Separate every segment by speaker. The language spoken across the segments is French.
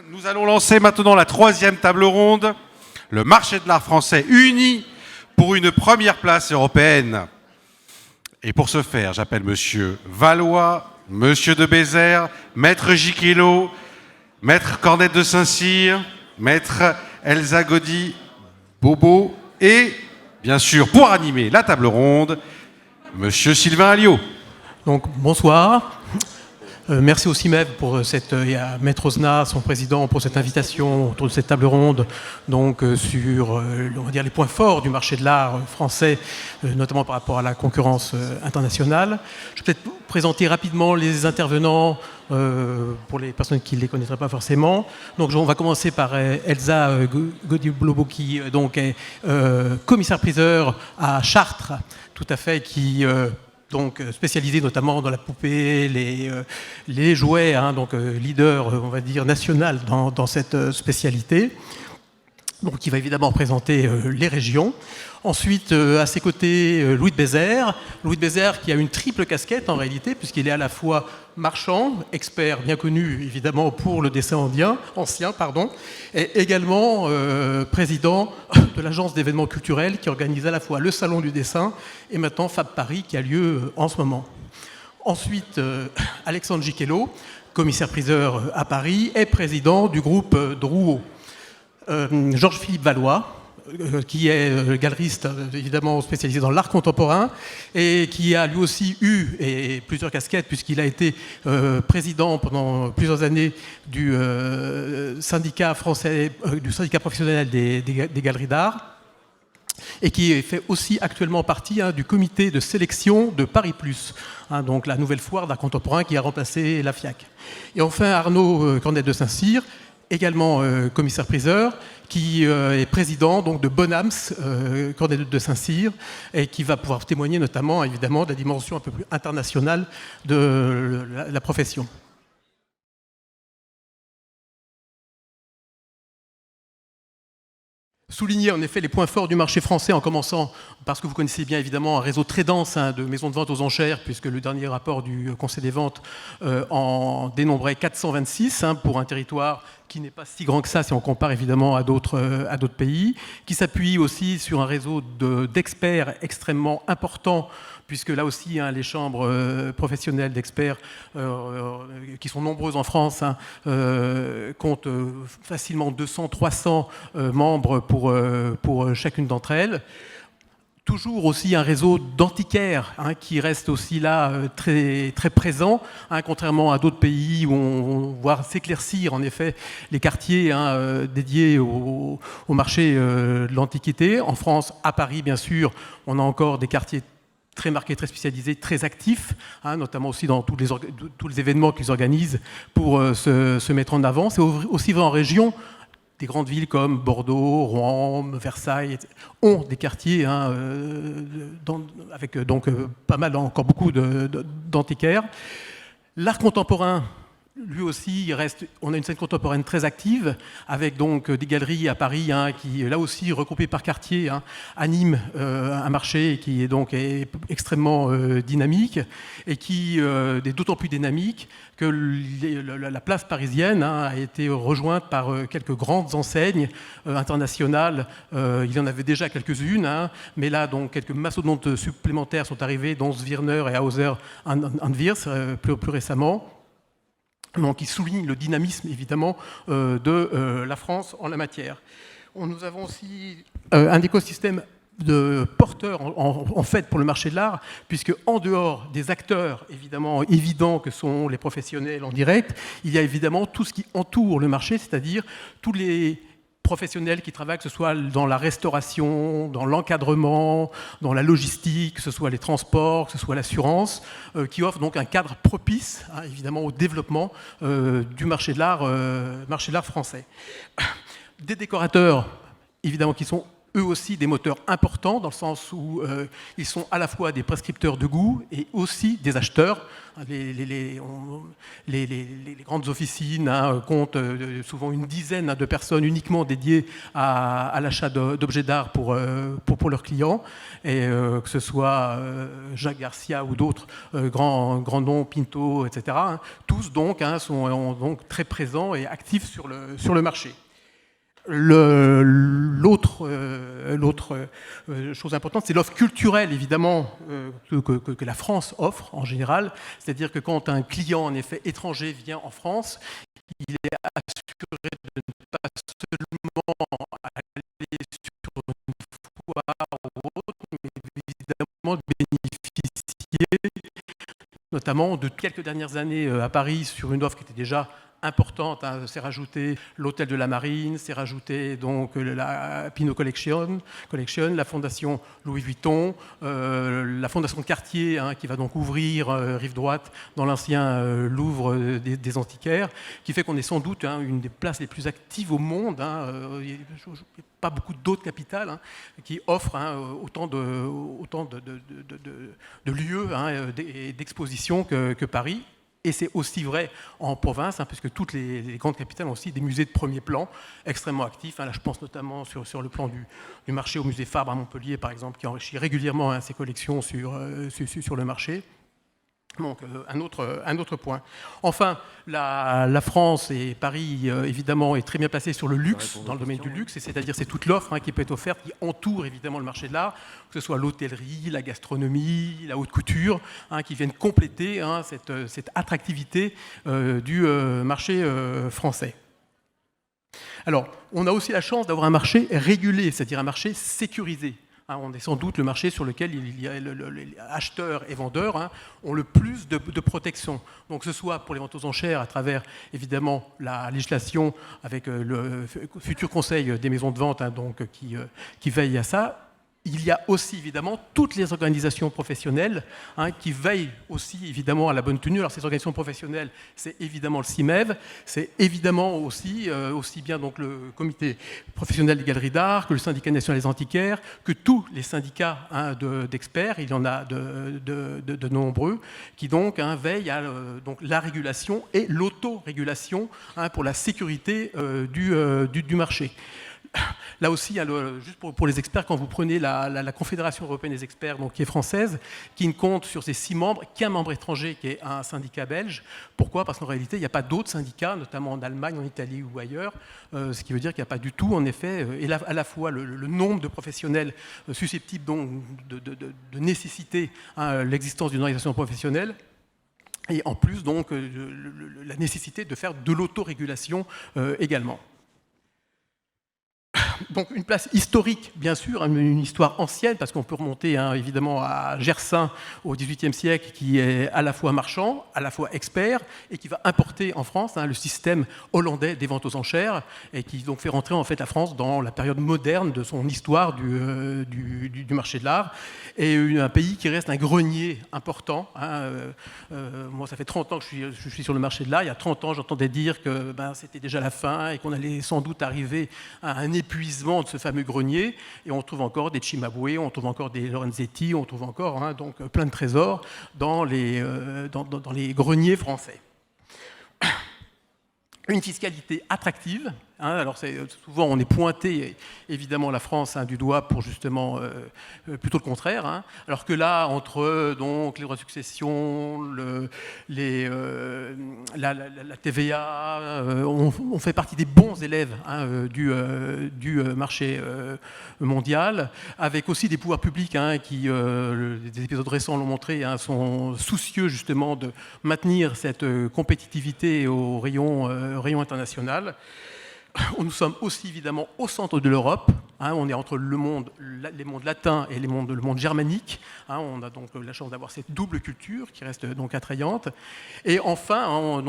Speaker 1: Nous allons lancer maintenant la troisième table ronde, le marché de l'art français uni pour une première place européenne. Et pour ce faire, j'appelle Monsieur Valois, Monsieur de Bézère, Maître Giquelot, Maître Cornette de Saint-Cyr, Maître Elsa Gaudy-Bobo et, bien sûr, pour animer la table ronde, Monsieur Sylvain Alliot.
Speaker 2: Donc, bonsoir. Merci aussi MEV pour cette, et à Maître Osna, son président, pour cette invitation autour de cette table ronde donc, sur on va dire, les points forts du marché de l'art français, notamment par rapport à la concurrence internationale. Je vais peut-être présenter rapidement les intervenants pour les personnes qui ne les connaîtraient pas forcément. Donc, on va commencer par Elsa Gaudy-Bobo, qui donc, est commissaire-priseur à Chartres, tout à fait, qui... donc spécialisé notamment dans la poupée, les jouets, hein, donc leader, on va dire, national dans cette spécialité. Donc, il va évidemment présenter les régions. Ensuite, à ses côtés, Louis de Bézère. Louis de Bézère qui a une triple casquette en réalité, puisqu'il est à la fois marchand, expert bien connu évidemment pour le dessin ancien, et également président de l'agence d'événements culturels qui organise à la fois le Salon du dessin et maintenant Fab Paris qui a lieu en ce moment. Ensuite, Alexandre Giquelot, commissaire-priseur à Paris et président du groupe Drouot. Georges-Philippe Valois, qui est galeriste évidemment spécialisé dans l'art contemporain et qui a lui aussi eu plusieurs casquettes puisqu'il a été président pendant plusieurs années du syndicat français, du syndicat professionnel des galeries d'art et qui fait aussi actuellement partie du comité de sélection de Paris Plus, donc la nouvelle foire d'art contemporain qui a remplacé la FIAC. Et enfin Arnaud Cornette de Saint-Cyr, également commissaire-priseur, qui est président donc, de Bonhams, Cornette de Saint-Cyr, et qui va pouvoir témoigner notamment, évidemment, de la dimension un peu plus internationale de la profession. Souligner en effet les points forts du marché français en commençant parce que vous connaissez bien évidemment un réseau très dense de maisons de vente aux enchères puisque le dernier rapport du Conseil des ventes en dénombrait 426 pour un territoire qui n'est pas si grand que ça si on compare évidemment à d'autres pays, qui s'appuie aussi sur un réseau d'experts extrêmement important puisque là aussi, les chambres professionnelles d'experts, qui sont nombreuses en France, comptent facilement 200-300 membres pour chacune d'entre elles. Toujours aussi un réseau d'antiquaires qui reste aussi là très, très présent, contrairement à d'autres pays où on voit s'éclaircir en effet les quartiers dédiés au marché de l'Antiquité. En France, à Paris bien sûr, on a encore des quartiers très marqués, très spécialisés, très actifs, notamment aussi dans tous les événements qu'ils organisent pour se mettre en avant. C'est aussi vrai en région. Des grandes villes comme Bordeaux, Rouen, Versailles ont des quartiers avec donc pas mal, encore beaucoup d'antiquaires. L'art contemporain, lui aussi, on a une scène contemporaine très active, avec donc des galeries à Paris qui, là aussi, regroupées par quartier, animent un marché qui est donc extrêmement dynamique et qui est d'autant plus dynamique que la place parisienne a été rejointe par quelques grandes enseignes internationales. Il y en avait déjà quelques-unes, mais là, donc, quelques mastodontes supplémentaires sont arrivés, dont Zwirner et Hauser Wirth plus récemment. Donc, qui souligne le dynamisme, évidemment, de la France en la matière. Nous avons aussi un écosystème de porteurs, en fait, pour le marché de l'art, puisque en dehors des acteurs, évidemment, évidents que sont les professionnels en direct, il y a évidemment tout ce qui entoure le marché, c'est-à-dire tous les professionnels qui travaillent, que ce soit dans la restauration, dans l'encadrement, dans la logistique, que ce soit les transports, que ce soit l'assurance, qui offrent donc un cadre propice, évidemment, au développement du marché de l'art français. Des décorateurs, évidemment, qui sont eux aussi des moteurs importants, dans le sens où ils sont à la fois des prescripteurs de goût et aussi des acheteurs. Les grandes officines comptent souvent une dizaine de personnes uniquement dédiées à l'achat d'objets d'art pour leurs clients, et que ce soit Jacques Garcia ou d'autres grands noms, Pinto, etc. Tous donc sont donc très présents et actifs sur le marché. L'autre chose importante, c'est l'offre culturelle, évidemment, que la France offre en général. C'est-à-dire que quand un client, en effet, étranger vient en France, il est assuré de ne pas seulement aller sur une foire ou autre, mais évidemment de bénéficier, notamment de quelques dernières années à Paris, sur une offre qui était déjà importante. C'est rajouté l'Hôtel de la Marine, c'est rajouté donc la Pinot Collection, la Fondation Louis Vuitton, la Fondation Cartier qui va donc ouvrir rive droite dans l'ancien Louvre des Antiquaires, qui fait qu'on est sans doute une des places les plus actives au monde. Il n'y a pas beaucoup d'autres capitales qui offrent autant de lieux et d'expositions que Paris. Et c'est aussi vrai en province, puisque toutes les grandes capitales ont aussi des musées de premier plan extrêmement actifs. Là, je pense notamment sur le plan du marché au musée Fabre à Montpellier, par exemple, qui enrichit régulièrement ses collections sur le marché. Donc, un autre point. Enfin, la France et Paris, évidemment, est très bien placée sur le luxe, dans le domaine du luxe, c'est-à-dire c'est toute l'offre qui peut être offerte, qui entoure évidemment le marché de l'art, que ce soit l'hôtellerie, la gastronomie, la haute couture, qui viennent compléter cette attractivité du marché français. Alors, on a aussi la chance d'avoir un marché régulé, c'est-à-dire un marché sécurisé. On est sans doute le marché sur lequel les acheteurs et vendeurs ont le plus de protection. Donc, que ce soit pour les ventes aux enchères à travers, évidemment, la législation avec le futur conseil des maisons de vente qui veille à ça. Il y a aussi, évidemment, toutes les organisations professionnelles qui veillent aussi, évidemment, à la bonne tenue. Alors, ces organisations professionnelles, c'est évidemment le CIMEV, c'est évidemment aussi bien donc, le comité professionnel des galeries d'art, que le syndicat national des antiquaires, que tous les syndicats d'experts, il y en a de nombreux, qui donc veillent à donc, la régulation et l'autorégulation pour la sécurité du marché. Là aussi, juste pour les experts, quand vous prenez la Confédération européenne des experts, donc, qui est française, qui ne compte sur ses 6 membres qu'un membre étranger, qui est un syndicat belge. Pourquoi ? Parce qu'en réalité, il n'y a pas d'autres syndicats, notamment en Allemagne, en Italie ou ailleurs, ce qui veut dire qu'il n'y a pas du tout, en effet, à la fois le nombre de professionnels susceptibles donc, de nécessiter l'existence d'une organisation professionnelle, et en plus, donc, la nécessité de faire de l'autorégulation également. Donc une place historique, bien sûr, une histoire ancienne, parce qu'on peut remonter évidemment à Gersaint au XVIIIe siècle, qui est à la fois marchand, à la fois expert, et qui va importer en France le système hollandais des ventes aux enchères, et qui donc fait rentrer en fait la France dans la période moderne de son histoire du marché de l'art, et un pays qui reste un grenier important. Moi, ça fait 30 ans que je suis sur le marché de l'art. Il y a 30 ans, j'entendais dire que c'était déjà la fin et qu'on allait sans doute arriver à un épuisement de ce fameux grenier, et on trouve encore des Cimabue, on trouve encore des Lorenzetti, on trouve encore donc plein de trésors dans les greniers français. Une fiscalité attractive. Alors souvent on est pointé évidemment la France du doigt pour justement plutôt le contraire. Alors que là, entre donc les droits de succession, la TVA, on fait partie des bons élèves du marché mondial, avec aussi des pouvoirs publics qui, des épisodes récents l'ont montré, sont soucieux justement de maintenir cette compétitivité au rayon international. Nous sommes aussi évidemment au centre de l'Europe. On est entre les mondes latins et le monde germanique. On a donc la chance d'avoir cette double culture qui reste donc attrayante. Et enfin,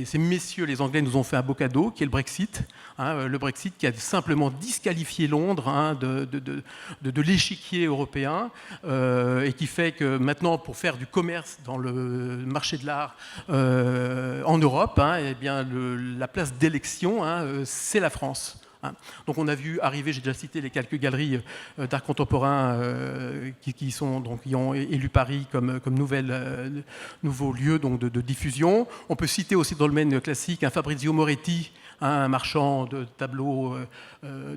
Speaker 2: ces messieurs, les Anglais, nous ont fait un beau cadeau, qui est le Brexit. Le Brexit qui a simplement disqualifié Londres de l'échiquier européen, et qui fait que maintenant, pour faire du commerce dans le marché de l'art en Europe, eh bien, la place d'élection, c'est la France. hein. Donc on a vu arriver, j'ai déjà cité les quelques galeries d'art contemporain qui ont élu Paris comme nouveau lieu donc, de diffusion. On peut citer aussi dans le domaine classique un Fabrizio Moretti, un marchand de tableaux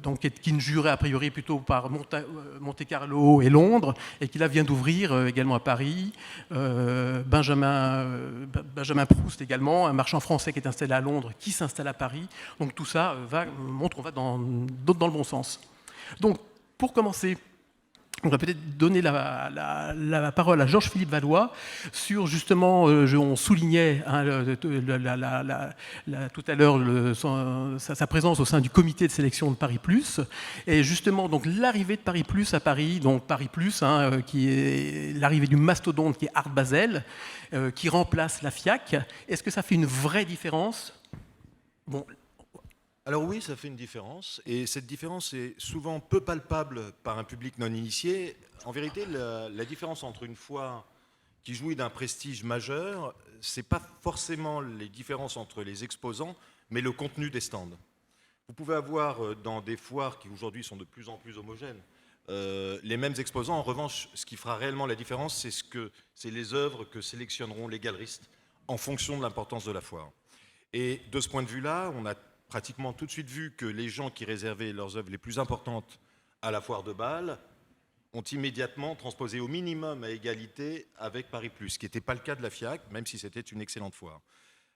Speaker 2: donc, qui ne jurait a priori plutôt par Monte-Carlo et Londres, et qui là vient d'ouvrir également à Paris. Benjamin Proust également, un marchand français qui est installé à Londres, qui s'installe à Paris. Donc tout ça montre qu'on va dans le bon sens. Donc pour commencer, on va peut-être donner la parole à Georges-Philippe Valois sur justement, on soulignait hein, tout à l'heure sa présence au sein du comité de sélection de Paris Plus, et justement donc l'arrivée de Paris Plus à Paris, donc Paris Plus, hein, qui est l'arrivée du mastodonte qui est Art Basel, qui remplace la FIAC. Est-ce que ça fait une vraie différence? Bon.
Speaker 3: Alors oui, ça fait une différence, et cette différence est souvent peu palpable par un public non initié. En vérité, la différence entre une foire qui jouit d'un prestige majeur, c'est pas forcément les différences entre les exposants, mais le contenu des stands. Vous pouvez avoir dans des foires qui aujourd'hui sont de plus en plus homogènes, les mêmes exposants. En revanche, ce qui fera réellement la différence, c'est les œuvres que sélectionneront les galeristes en fonction de l'importance de la foire. Et de ce point de vue-là, on a pratiquement tout de suite vu que les gens qui réservaient leurs œuvres les plus importantes à la foire de Bâle ont immédiatement transposé au minimum à égalité avec Paris Plus, ce qui n'était pas le cas de la FIAC, même si c'était une excellente foire.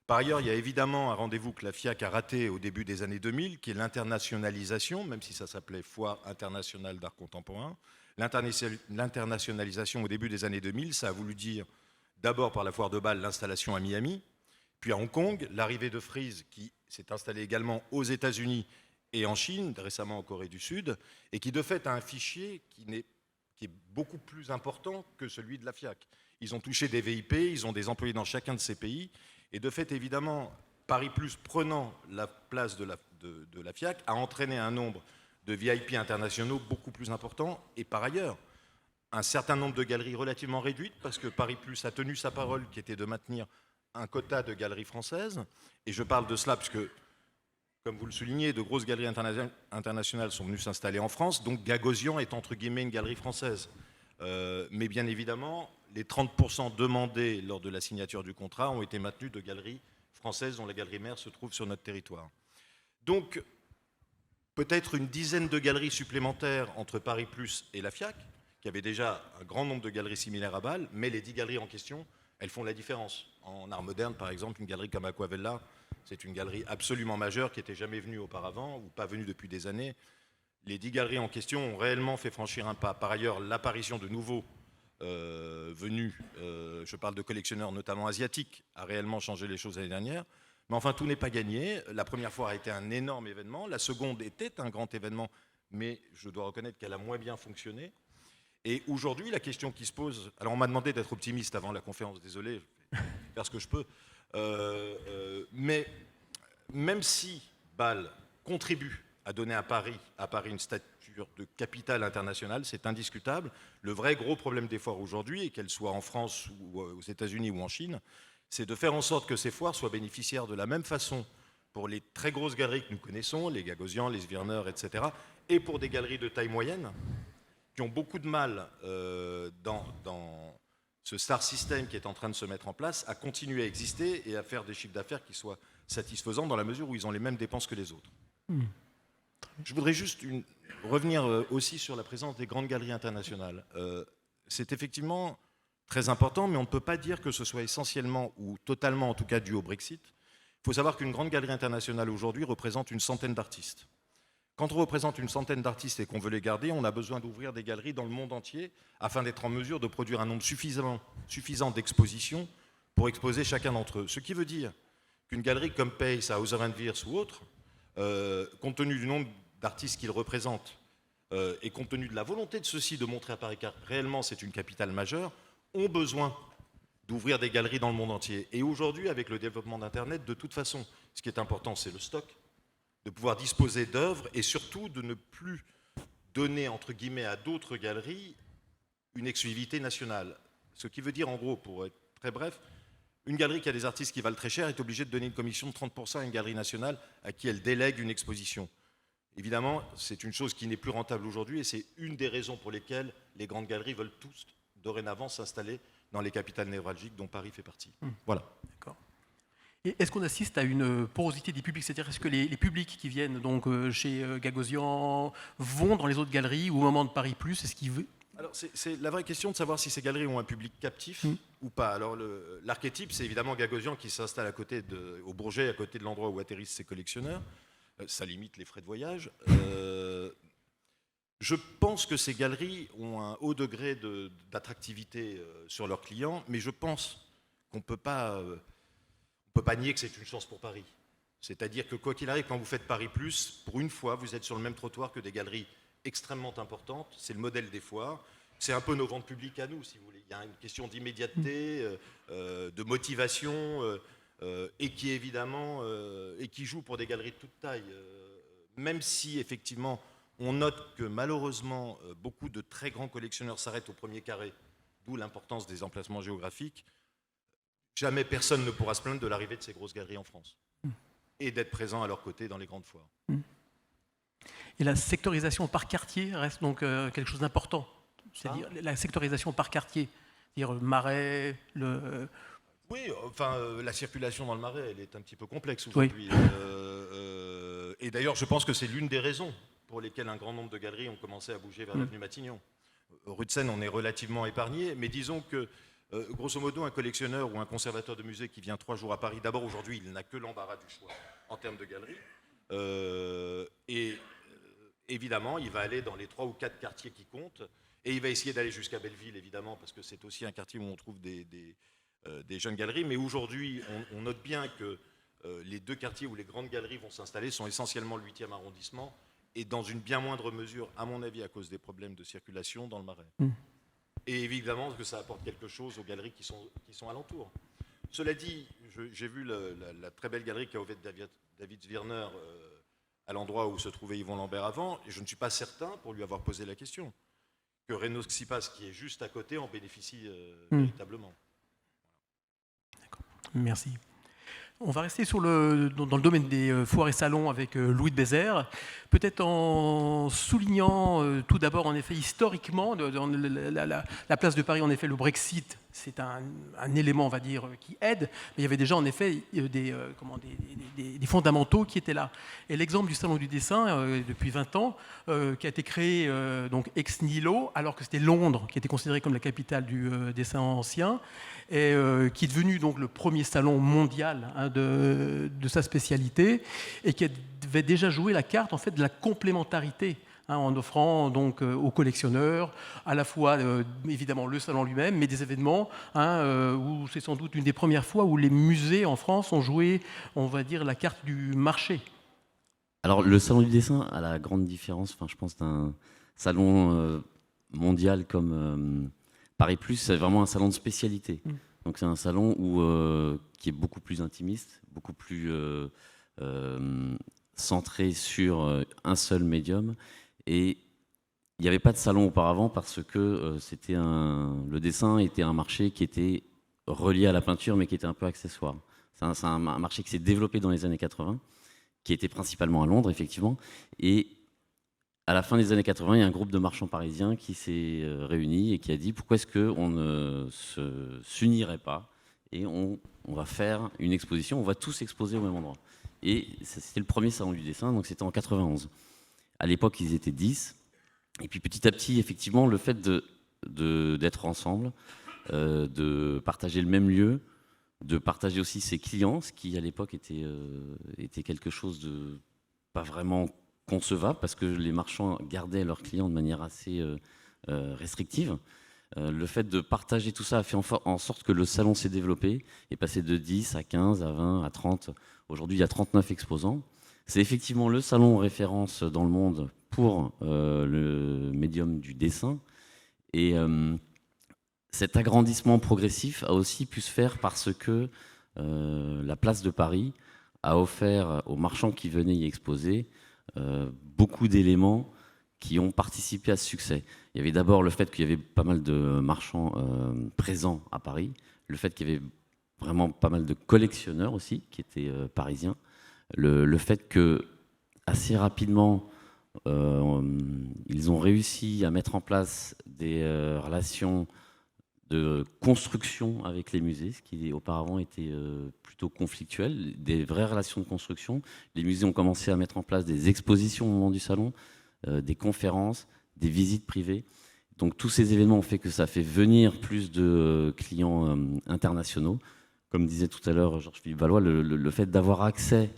Speaker 3: Par ailleurs, il y a évidemment un rendez-vous que la FIAC a raté au début des années 2000, qui est l'internationalisation, même si ça s'appelait Foire internationale d'art contemporain. L'internationalisation au début des années 2000, ça a voulu dire d'abord par la foire de Bâle l'installation à Miami, puis à Hong Kong, l'arrivée de Frieze qui s'est installé également aux États-Unis et en Chine, récemment en Corée du Sud, et qui de fait a un fichier qui est beaucoup plus important que celui de la FIAC. Ils ont touché des VIP, ils ont des employés dans chacun de ces pays, et de fait, évidemment, Paris Plus prenant la place de la FIAC a entraîné un nombre de VIP internationaux beaucoup plus important, et par ailleurs, un certain nombre de galeries relativement réduites, parce que Paris Plus a tenu sa parole qui était de maintenir un quota de galeries françaises, et je parle de cela parce que, comme vous le soulignez, de grosses galeries internationales sont venues s'installer en France, donc Gagosian est entre guillemets une galerie française. Mais bien évidemment, les 30% demandés lors de la signature du contrat ont été maintenus de galeries françaises dont la galerie mère se trouve sur notre territoire. Donc, peut-être une dizaine de galeries supplémentaires entre Paris Plus et la FIAC, qui avait déjà un grand nombre de galeries similaires à Bâle, mais les 10 galeries en question, elles font la différence. En art moderne, par exemple, une galerie comme Aquavella, c'est une galerie absolument majeure qui n'était jamais venue auparavant, ou pas venue depuis des années. Les 10 galeries en question ont réellement fait franchir un pas. Par ailleurs, l'apparition de nouveaux venus, je parle de collectionneurs notamment asiatiques, a réellement changé les choses l'année dernière. Mais enfin, tout n'est pas gagné. La première fois a été un énorme événement. La seconde était un grand événement, mais je dois reconnaître qu'elle a moins bien fonctionné. Et aujourd'hui, la question qui se pose... Alors, on m'a demandé d'être optimiste avant la conférence, désolé, je vais faire ce que je peux. Mais même si Bâle contribue à donner à Paris une stature de capitale internationale, c'est indiscutable. Le vrai gros problème des foires aujourd'hui, et qu'elles soient en France ou aux États-Unis ou en Chine, c'est de faire en sorte que ces foires soient bénéficiaires de la même façon pour les très grosses galeries que nous connaissons, les Gagosian, les Zwirner, etc., et pour des galeries de taille moyenne, qui ont beaucoup de mal dans ce star system qui est en train de se mettre en place, à continuer à exister et à faire des chiffres d'affaires qui soient satisfaisants dans la mesure où ils ont les mêmes dépenses que les autres. Je voudrais juste revenir aussi sur la présence des grandes galeries internationales. C'est effectivement très important, mais on ne peut pas dire que ce soit essentiellement ou totalement, en tout cas, dû au Brexit. Il faut savoir qu'une grande galerie internationale aujourd'hui représente une centaine d'artistes. Quand on représente une centaine d'artistes et qu'on veut les garder, on a besoin d'ouvrir des galeries dans le monde entier afin d'être en mesure de produire un nombre suffisant d'expositions pour exposer chacun d'entre eux. Ce qui veut dire qu'une galerie comme Pace, à Hauser & Wirth ou autre, compte tenu du nombre d'artistes qu'ils représentent et compte tenu de la volonté de ceux-ci de montrer à Paris que réellement c'est une capitale majeure, ont besoin d'ouvrir des galeries dans le monde entier. Et aujourd'hui, avec le développement d'Internet, de toute façon, ce qui est important, c'est le stock, de pouvoir disposer d'œuvres et surtout de ne plus donner, entre guillemets, à d'autres galeries une exclusivité nationale. Ce qui veut dire, en gros, pour être très bref, une galerie qui a des artistes qui valent très cher est obligée de donner une commission de 30% à une galerie nationale à qui elle délègue une exposition. Évidemment, c'est une chose qui n'est plus rentable aujourd'hui et c'est une des raisons pour lesquelles les grandes galeries veulent tous dorénavant s'installer dans les capitales névralgiques dont Paris fait partie. Voilà.
Speaker 2: D'accord. Et est-ce qu'on assiste à une porosité des publics? C'est-à-dire, est-ce que les publics qui viennent donc, chez Gagosian vont dans les autres galeries ou au moment de Paris Plus? Est-ce qu'ils veulent...
Speaker 3: Alors, c'est la vraie question de savoir si ces galeries ont un public captif ou pas. Alors, l'archétype, c'est évidemment Gagosian qui s'installe au Bourget, à côté de l'endroit où atterrissent ses collectionneurs. Ça limite les frais de voyage. Je pense que ces galeries ont un haut degré d'attractivité sur leurs clients, mais je pense qu'on ne peut pas nier que c'est une chance pour Paris. C'est-à-dire que quoi qu'il arrive, quand vous faites Paris Plus, pour une fois, vous êtes sur le même trottoir que des galeries extrêmement importantes. C'est le modèle des foires. C'est un peu nos ventes publiques à nous, si vous voulez. Il y a une question d'immédiateté, de motivation, et qui évidemment et qui joue pour des galeries de toute taille. Même si effectivement on note que malheureusement beaucoup de très grands collectionneurs s'arrêtent au premier carré, d'où l'importance des emplacements géographiques. Jamais personne ne pourra se plaindre de l'arrivée de ces grosses galeries en France et d'être présent à leur côté dans les grandes foires.
Speaker 2: Et la sectorisation par quartier reste donc quelque chose d'important. C'est-à-dire la sectorisation par quartier, c'est-à-dire Marais,
Speaker 3: Oui, enfin, la circulation dans le Marais, elle est un petit peu complexe aujourd'hui. Oui. Et d'ailleurs, je pense que c'est l'une des raisons pour lesquelles un grand nombre de galeries ont commencé à bouger vers l'avenue Matignon. Rue de Seine, on est relativement épargné, mais disons que, grosso modo, un collectionneur ou un conservateur de musée qui vient 3 jours à Paris, d'abord aujourd'hui, il n'a que l'embarras du choix en termes de galeries. Et évidemment, il va aller dans les 3 ou 4 quartiers qui comptent, et il va essayer d'aller jusqu'à Belleville, évidemment, parce que c'est aussi un quartier où on trouve des jeunes galeries. Mais aujourd'hui, on note bien que les 2 quartiers où les grandes galeries vont s'installer sont essentiellement le 8e arrondissement, et dans une bien moindre mesure, à mon avis, à cause des problèmes de circulation dans le Marais. Et évidemment que ça apporte quelque chose aux galeries qui sont alentours. Cela dit, j'ai vu la très belle galerie qu'a ouverte David Zwirner à l'endroit où se trouvait Yvon Lambert avant, et je ne suis pas certain, pour lui avoir posé la question, que Renaud Xipas, qui est juste à côté, en bénéficie véritablement.
Speaker 2: D'accord. Merci. On va rester dans le domaine des foires et salons avec Louis de Bézère, peut-être en soulignant tout d'abord, en effet, historiquement, dans la place de Paris, en effet, le Brexit, c'est un élément, on va dire, qui aide, mais il y avait déjà, en effet, des fondamentaux qui étaient là. Et l'exemple du Salon du dessin, depuis 20 ans, qui a été créé donc ex nihilo, alors que c'était Londres, qui était considéré comme la capitale du dessin ancien, et qui est devenu donc le premier salon mondial de sa spécialité, et qui avait déjà joué la carte en fait de la complémentarité, en offrant donc aux collectionneurs à la fois évidemment le salon lui-même, mais des événements où c'est sans doute une des premières fois où les musées en France ont joué, on va dire, la carte du marché.
Speaker 4: Alors le salon du dessin a la grande différence, je pense, d'un salon mondial comme Paris Plus, c'est vraiment un salon de spécialité. Donc c'est un salon qui est beaucoup plus intimiste, beaucoup plus centré sur un seul médium. Et il n'y avait pas de salon auparavant parce que le dessin était un marché qui était relié à la peinture, mais qui était un peu accessoire. C'est un marché qui s'est développé dans les années 80, qui était principalement à Londres, effectivement. Et à la fin des années 80, il y a un groupe de marchands parisiens qui s'est réuni et qui a dit pourquoi est-ce qu'on ne s'unirait pas et on va faire une exposition, on va tous exposer au même endroit. Et c'était le premier salon du dessin, donc c'était en 91. À l'époque, ils étaient 10. Et puis petit à petit, effectivement, le fait d'être ensemble, de partager le même lieu, de partager aussi ses clients, ce qui à l'époque était quelque chose de pas vraiment concevable, parce que les marchands gardaient leurs clients de manière assez restrictive. Le fait de partager tout ça a fait en sorte que le salon s'est développé, est passé de 10 à 15, à 20, à 30. Aujourd'hui, il y a 39 exposants. C'est effectivement le salon référence dans le monde pour le médium du dessin. Et cet agrandissement progressif a aussi pu se faire parce que la place de Paris a offert aux marchands qui venaient y exposer beaucoup d'éléments qui ont participé à ce succès. Il y avait d'abord le fait qu'il y avait pas mal de marchands présents à Paris, le fait qu'il y avait vraiment pas mal de collectionneurs aussi qui étaient parisiens, le fait que assez rapidement Ils ont réussi à mettre en place des relations de construction avec les musées, ce qui auparavant était plutôt conflictuel, des vraies relations de construction. Les musées ont commencé à mettre en place des expositions au moment du salon, des conférences, des visites privées. Donc tous ces événements ont fait que ça fait venir plus de clients internationaux. Comme disait tout à l'heure Georges-Philippe Valois, le fait d'avoir accès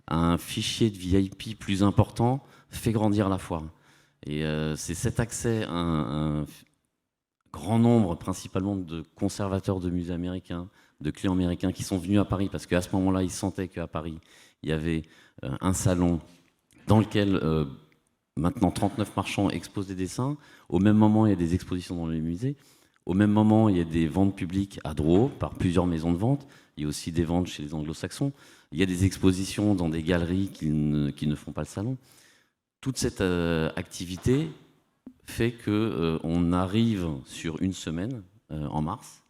Speaker 4: à un fichier de VIP plus important fait grandir la foire. Et c'est cet accès à un grand nombre, principalement de conservateurs de musées américains, de clients américains qui sont venus à Paris, parce qu'à ce moment-là, ils sentaient qu'à Paris, il y avait un salon dans lequel maintenant 39 marchands exposent des dessins. Au même moment, il y a des expositions dans les musées. Au même moment, il y a des ventes publiques à Drouot par plusieurs maisons de vente. Il y a aussi des ventes chez les anglo-saxons. Il y a des expositions dans des galeries qui ne font pas le salon. Toute cette activité fait qu'on arrive sur une semaine, en mars,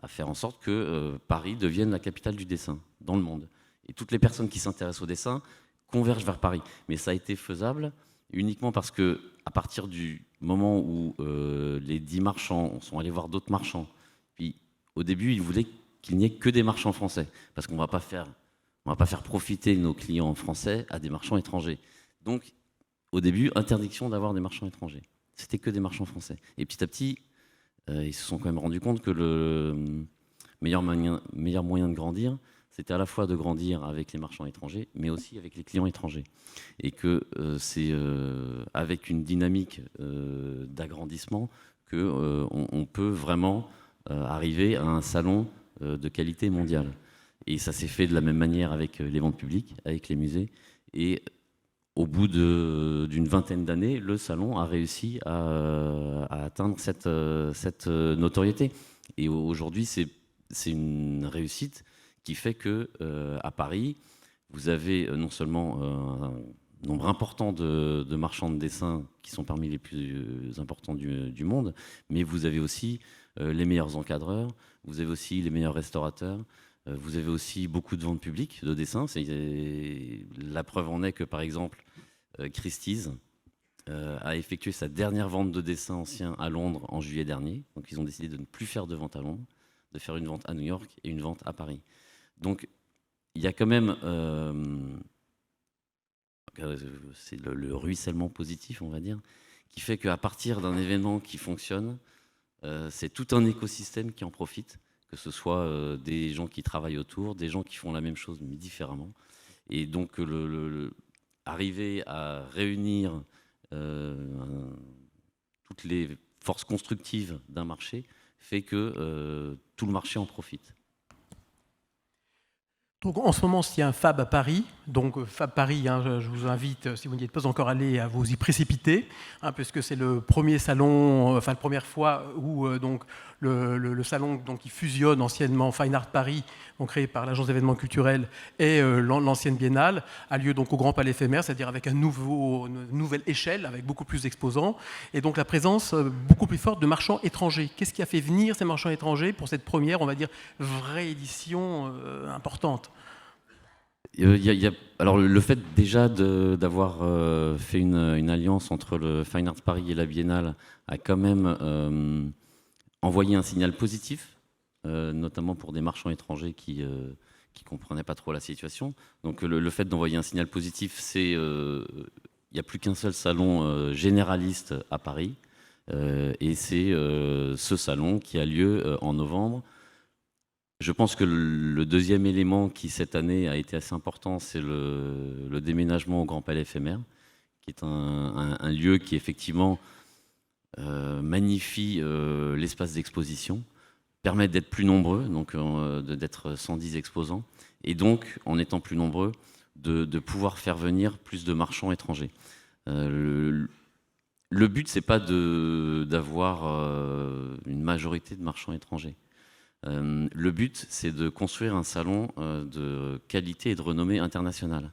Speaker 4: à faire en sorte que Paris devienne la capitale du dessin dans le monde. Et toutes les personnes qui s'intéressent au dessin convergent vers Paris. Mais ça a été faisable uniquement parce que, à partir du moment où les 10 marchands sont allés voir d'autres marchands, puis au début, ils voulaient qu'il n'y ait que des marchands français, parce qu'on ne va pas faire profiter nos clients français à des marchands étrangers. Donc, au début, interdiction d'avoir des marchands étrangers. C'était que des marchands français. Et petit à petit, ils se sont quand même rendus compte que le meilleur moyen de grandir, c'était à la fois de grandir avec les marchands étrangers, mais aussi avec les clients étrangers. Et que c'est avec une dynamique d'agrandissement qu'on peut vraiment arriver à un salon de qualité mondiale. Et ça s'est fait de la même manière avec les ventes publiques, avec les musées. Et au bout d'une vingtaine d'années, le salon a réussi à atteindre cette notoriété. Et aujourd'hui, c'est une réussite qui fait que à Paris, vous avez non seulement un nombre important de marchands de dessin qui sont parmi les plus importants du monde, mais vous avez aussi les meilleurs encadreurs, vous avez aussi les meilleurs restaurateurs, vous avez aussi beaucoup de ventes publiques de dessins. La preuve en est que, par exemple, Christie's a effectué sa dernière vente de dessins anciens à Londres en juillet dernier. Donc ils ont décidé de ne plus faire de vente à Londres, de faire une vente à New York et une vente à Paris. Donc il y a quand même... c'est le ruissellement positif, on va dire, qui fait qu'à partir d'un événement qui fonctionne, c'est tout un écosystème qui en profite, que ce soit des gens qui travaillent autour, des gens qui font la même chose mais différemment. Et donc arriver à réunir toutes les forces constructives d'un marché fait que tout le marché en profite.
Speaker 2: Donc, en ce moment, il y a un Fab à Paris. Donc, Fab Paris, hein, je vous invite, si vous n'y êtes pas encore allé, à vous y précipiter, hein, puisque c'est le premier salon, enfin la première fois où donc le salon donc, qui fusionne anciennement Fine Art Paris, donc, créé par l'Agence d'événements culturels, et l'ancienne Biennale, a lieu donc au Grand Palais éphémère, c'est-à-dire avec une nouvelle échelle, avec beaucoup plus d'exposants, et donc la présence beaucoup plus forte de marchands étrangers. Qu'est-ce qui a fait venir ces marchands étrangers pour cette première, on va dire, vraie édition importante ?
Speaker 4: Alors le fait déjà d'avoir fait une alliance entre le Fine Art Paris et la Biennale a quand même envoyé un signal positif, notamment pour des marchands étrangers qui comprenaient pas trop la situation. Donc le fait d'envoyer un signal positif, c'est il n'y a plus qu'un seul salon généraliste à Paris, et c'est ce salon qui a lieu en novembre. Je pense que le deuxième élément qui, cette année, a été assez important, c'est le déménagement au Grand Palais éphémère, qui est un lieu qui, effectivement, magnifie l'espace d'exposition, permet d'être plus nombreux, donc d'être 110 exposants, et donc, en étant plus nombreux, de pouvoir faire venir plus de marchands étrangers. Le but, c'est pas d'avoir une majorité de marchands étrangers. Le but, c'est de construire un salon de qualité et de renommée internationale.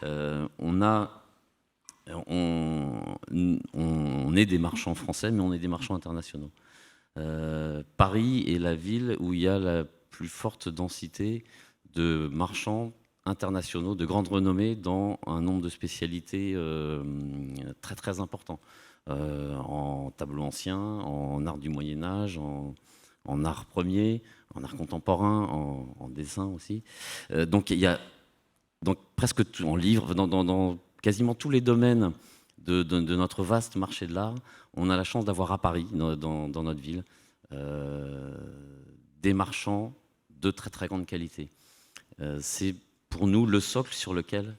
Speaker 4: On est des marchands français, mais on est des marchands internationaux. Paris est la ville où il y a la plus forte densité de marchands internationaux de grande renommée dans un nombre de spécialités très très important. En tableau ancien, en art du Moyen-Âge, en art premier, en art contemporain, en dessin aussi. Donc il y a presque tout, en livre, dans quasiment tous les domaines de notre vaste marché de l'art, on a la chance d'avoir à Paris, dans notre ville, des marchands de très très grande qualité. C'est pour nous le socle sur lequel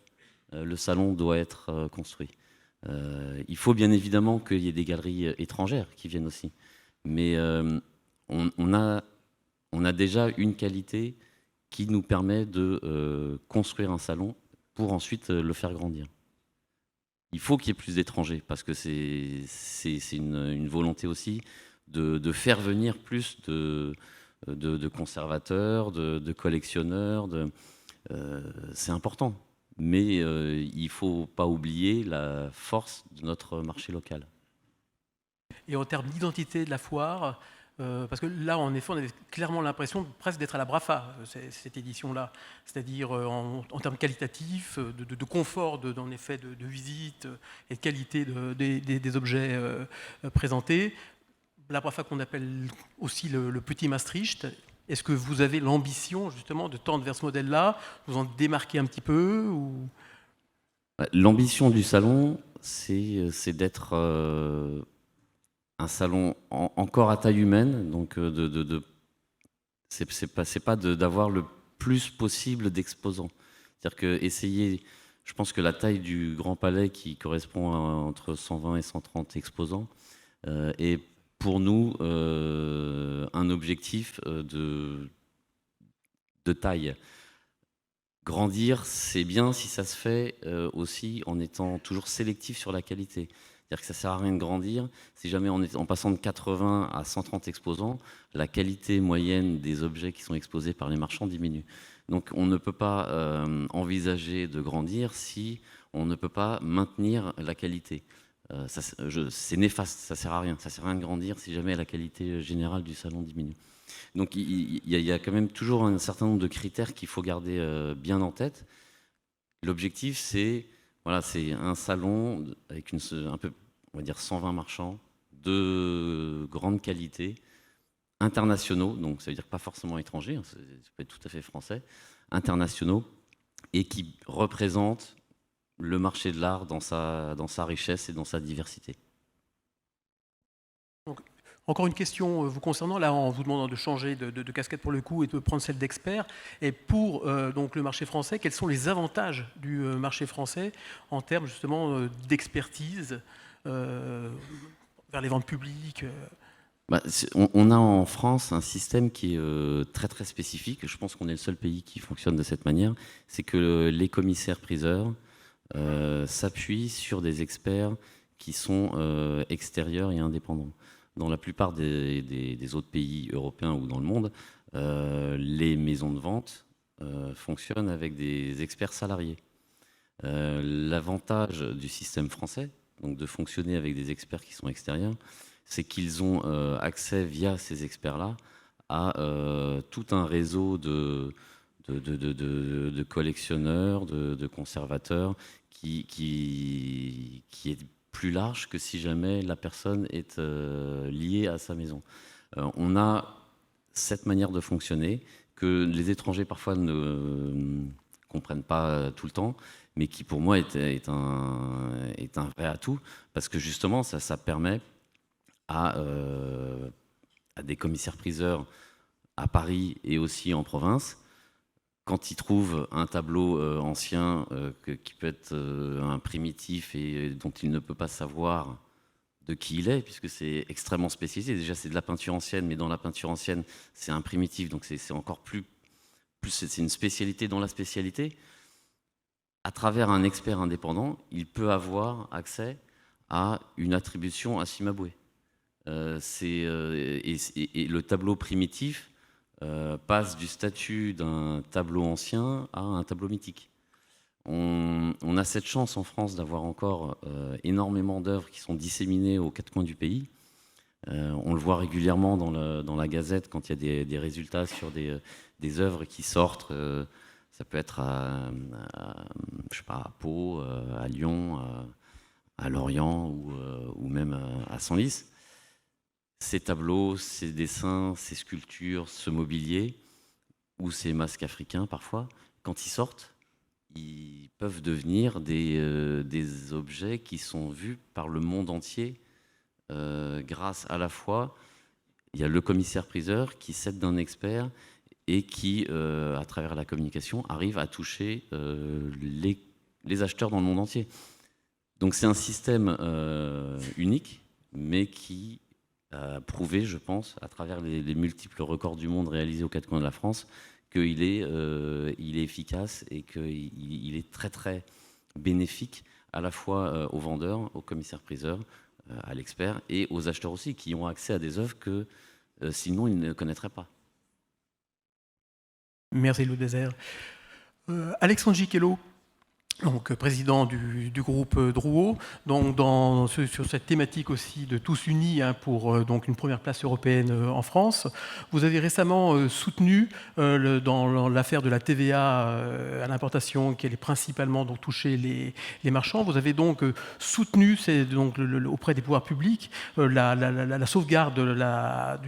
Speaker 4: le salon doit être construit. Il faut bien évidemment qu'il y ait des galeries étrangères qui viennent aussi, mais on a déjà une qualité qui nous permet de construire un salon pour ensuite le faire grandir. Il faut qu'il y ait plus d'étrangers, parce que c'est une volonté aussi de faire venir plus de conservateurs, de collectionneurs. C'est important, mais il ne faut pas oublier la force de notre marché local.
Speaker 2: Et en termes d'identité de la foire, parce que là, en effet, on avait clairement l'impression presque d'être à la Brafa, cette édition-là. C'est-à-dire en termes qualitatifs, de confort, en effet, de visite et de qualité des objets présentés. La Brafa qu'on appelle aussi le petit Maastricht. Est-ce que vous avez l'ambition, justement, de tendre vers ce modèle-là, vous en démarquer un petit peu ou...
Speaker 4: L'ambition du salon, c'est d'être un salon encore à taille humaine, donc c'est pas d'avoir le plus possible d'exposants. C'est-à-dire que essayer, je pense que la taille du Grand Palais, qui correspond à entre 120 et 130 exposants, est pour nous un objectif de taille. Grandir, c'est bien si ça se fait aussi en étant toujours sélectif sur la qualité. C'est-à-dire que ça ne sert à rien de grandir si jamais en passant de 80 à 130 exposants, la qualité moyenne des objets qui sont exposés par les marchands diminue. Donc on ne peut pas envisager de grandir si on ne peut pas maintenir la qualité. C'est néfaste, ça ne sert à rien. Ça ne sert à rien de grandir si jamais la qualité générale du salon diminue. Donc il y a quand même toujours un certain nombre de critères qu'il faut garder bien en tête. L'objectif, c'est un salon avec un peu, on va dire 120 marchands de grande qualité, internationaux, donc ça veut dire pas forcément étrangers, ça peut être tout à fait français, internationaux, et qui représentent le marché de l'art dans sa richesse et dans sa diversité.
Speaker 2: Donc, encore une question vous concernant, là en vous demandant de changer de casquette pour le coup et de prendre celle d'expert. Et pour donc le marché français, quels sont les avantages du marché français en termes justement d'expertise vers les ventes publiques
Speaker 4: On a en France un système qui est très très spécifique. Je pense qu'on est le seul pays qui fonctionne de cette manière. C'est que les commissaires-priseurs s'appuient sur des experts qui sont extérieurs et indépendants. Dans la plupart des autres pays européens ou dans le monde, les maisons de vente fonctionnent avec des experts salariés. L'avantage du système français, donc de fonctionner avec des experts qui sont extérieurs, c'est qu'ils ont accès via ces experts-là à tout un réseau de collectionneurs, de conservateurs qui est plus large que si jamais la personne est liée à sa maison. On a cette manière de fonctionner que les étrangers parfois ne comprennent pas tout le temps, mais qui pour moi est un vrai atout, parce que justement ça permet à des commissaires-priseurs à Paris et aussi en province, quand ils trouvent un tableau ancien qui peut être un primitif et dont il ne peut pas savoir de qui il est, puisque c'est extrêmement spécialisé. Déjà, c'est de la peinture ancienne, mais dans la peinture ancienne, c'est un primitif, donc c'est encore plus c'est une spécialité dans la spécialité. À travers un expert indépendant, il peut avoir accès à une attribution à Cimabue. Et le tableau primitif passe du statut d'un tableau ancien à un tableau mythique. On a cette chance en France d'avoir encore énormément d'œuvres qui sont disséminées aux quatre coins du pays. On le voit régulièrement dans la Gazette quand il y a des résultats sur des œuvres qui sortent. Ça peut être je sais pas, à Pau, à Lyon, à Lorient ou même à Senlis. Ces tableaux, ces dessins, ces sculptures, ce mobilier, ou ces masques africains parfois, quand ils sortent, ils peuvent devenir des objets qui sont vus par le monde entier grâce à la fois, il y a le commissaire-priseur qui s'aide d'un expert et qui, à travers la communication, arrive à toucher les acheteurs dans le monde entier. Donc c'est un système unique, mais qui a prouvé, je pense, à travers les multiples records du monde réalisés aux quatre coins de la France, qu'il est, il est efficace et qu'il est très très bénéfique à la fois aux vendeurs, aux commissaires-priseurs, à l'expert et aux acheteurs aussi, qui ont accès à des œuvres que sinon ils ne connaîtraient pas.
Speaker 2: Merci Louis Désert. Alexandre Gicquelot, donc président du groupe Drouot, donc sur cette thématique aussi de tous unis pour donc une première place européenne en France. Vous avez récemment soutenu dans l'affaire de la TVA à l'importation, qui allait principalement donc toucher les marchands. Vous avez donc soutenu donc, auprès des pouvoirs publics la sauvegarde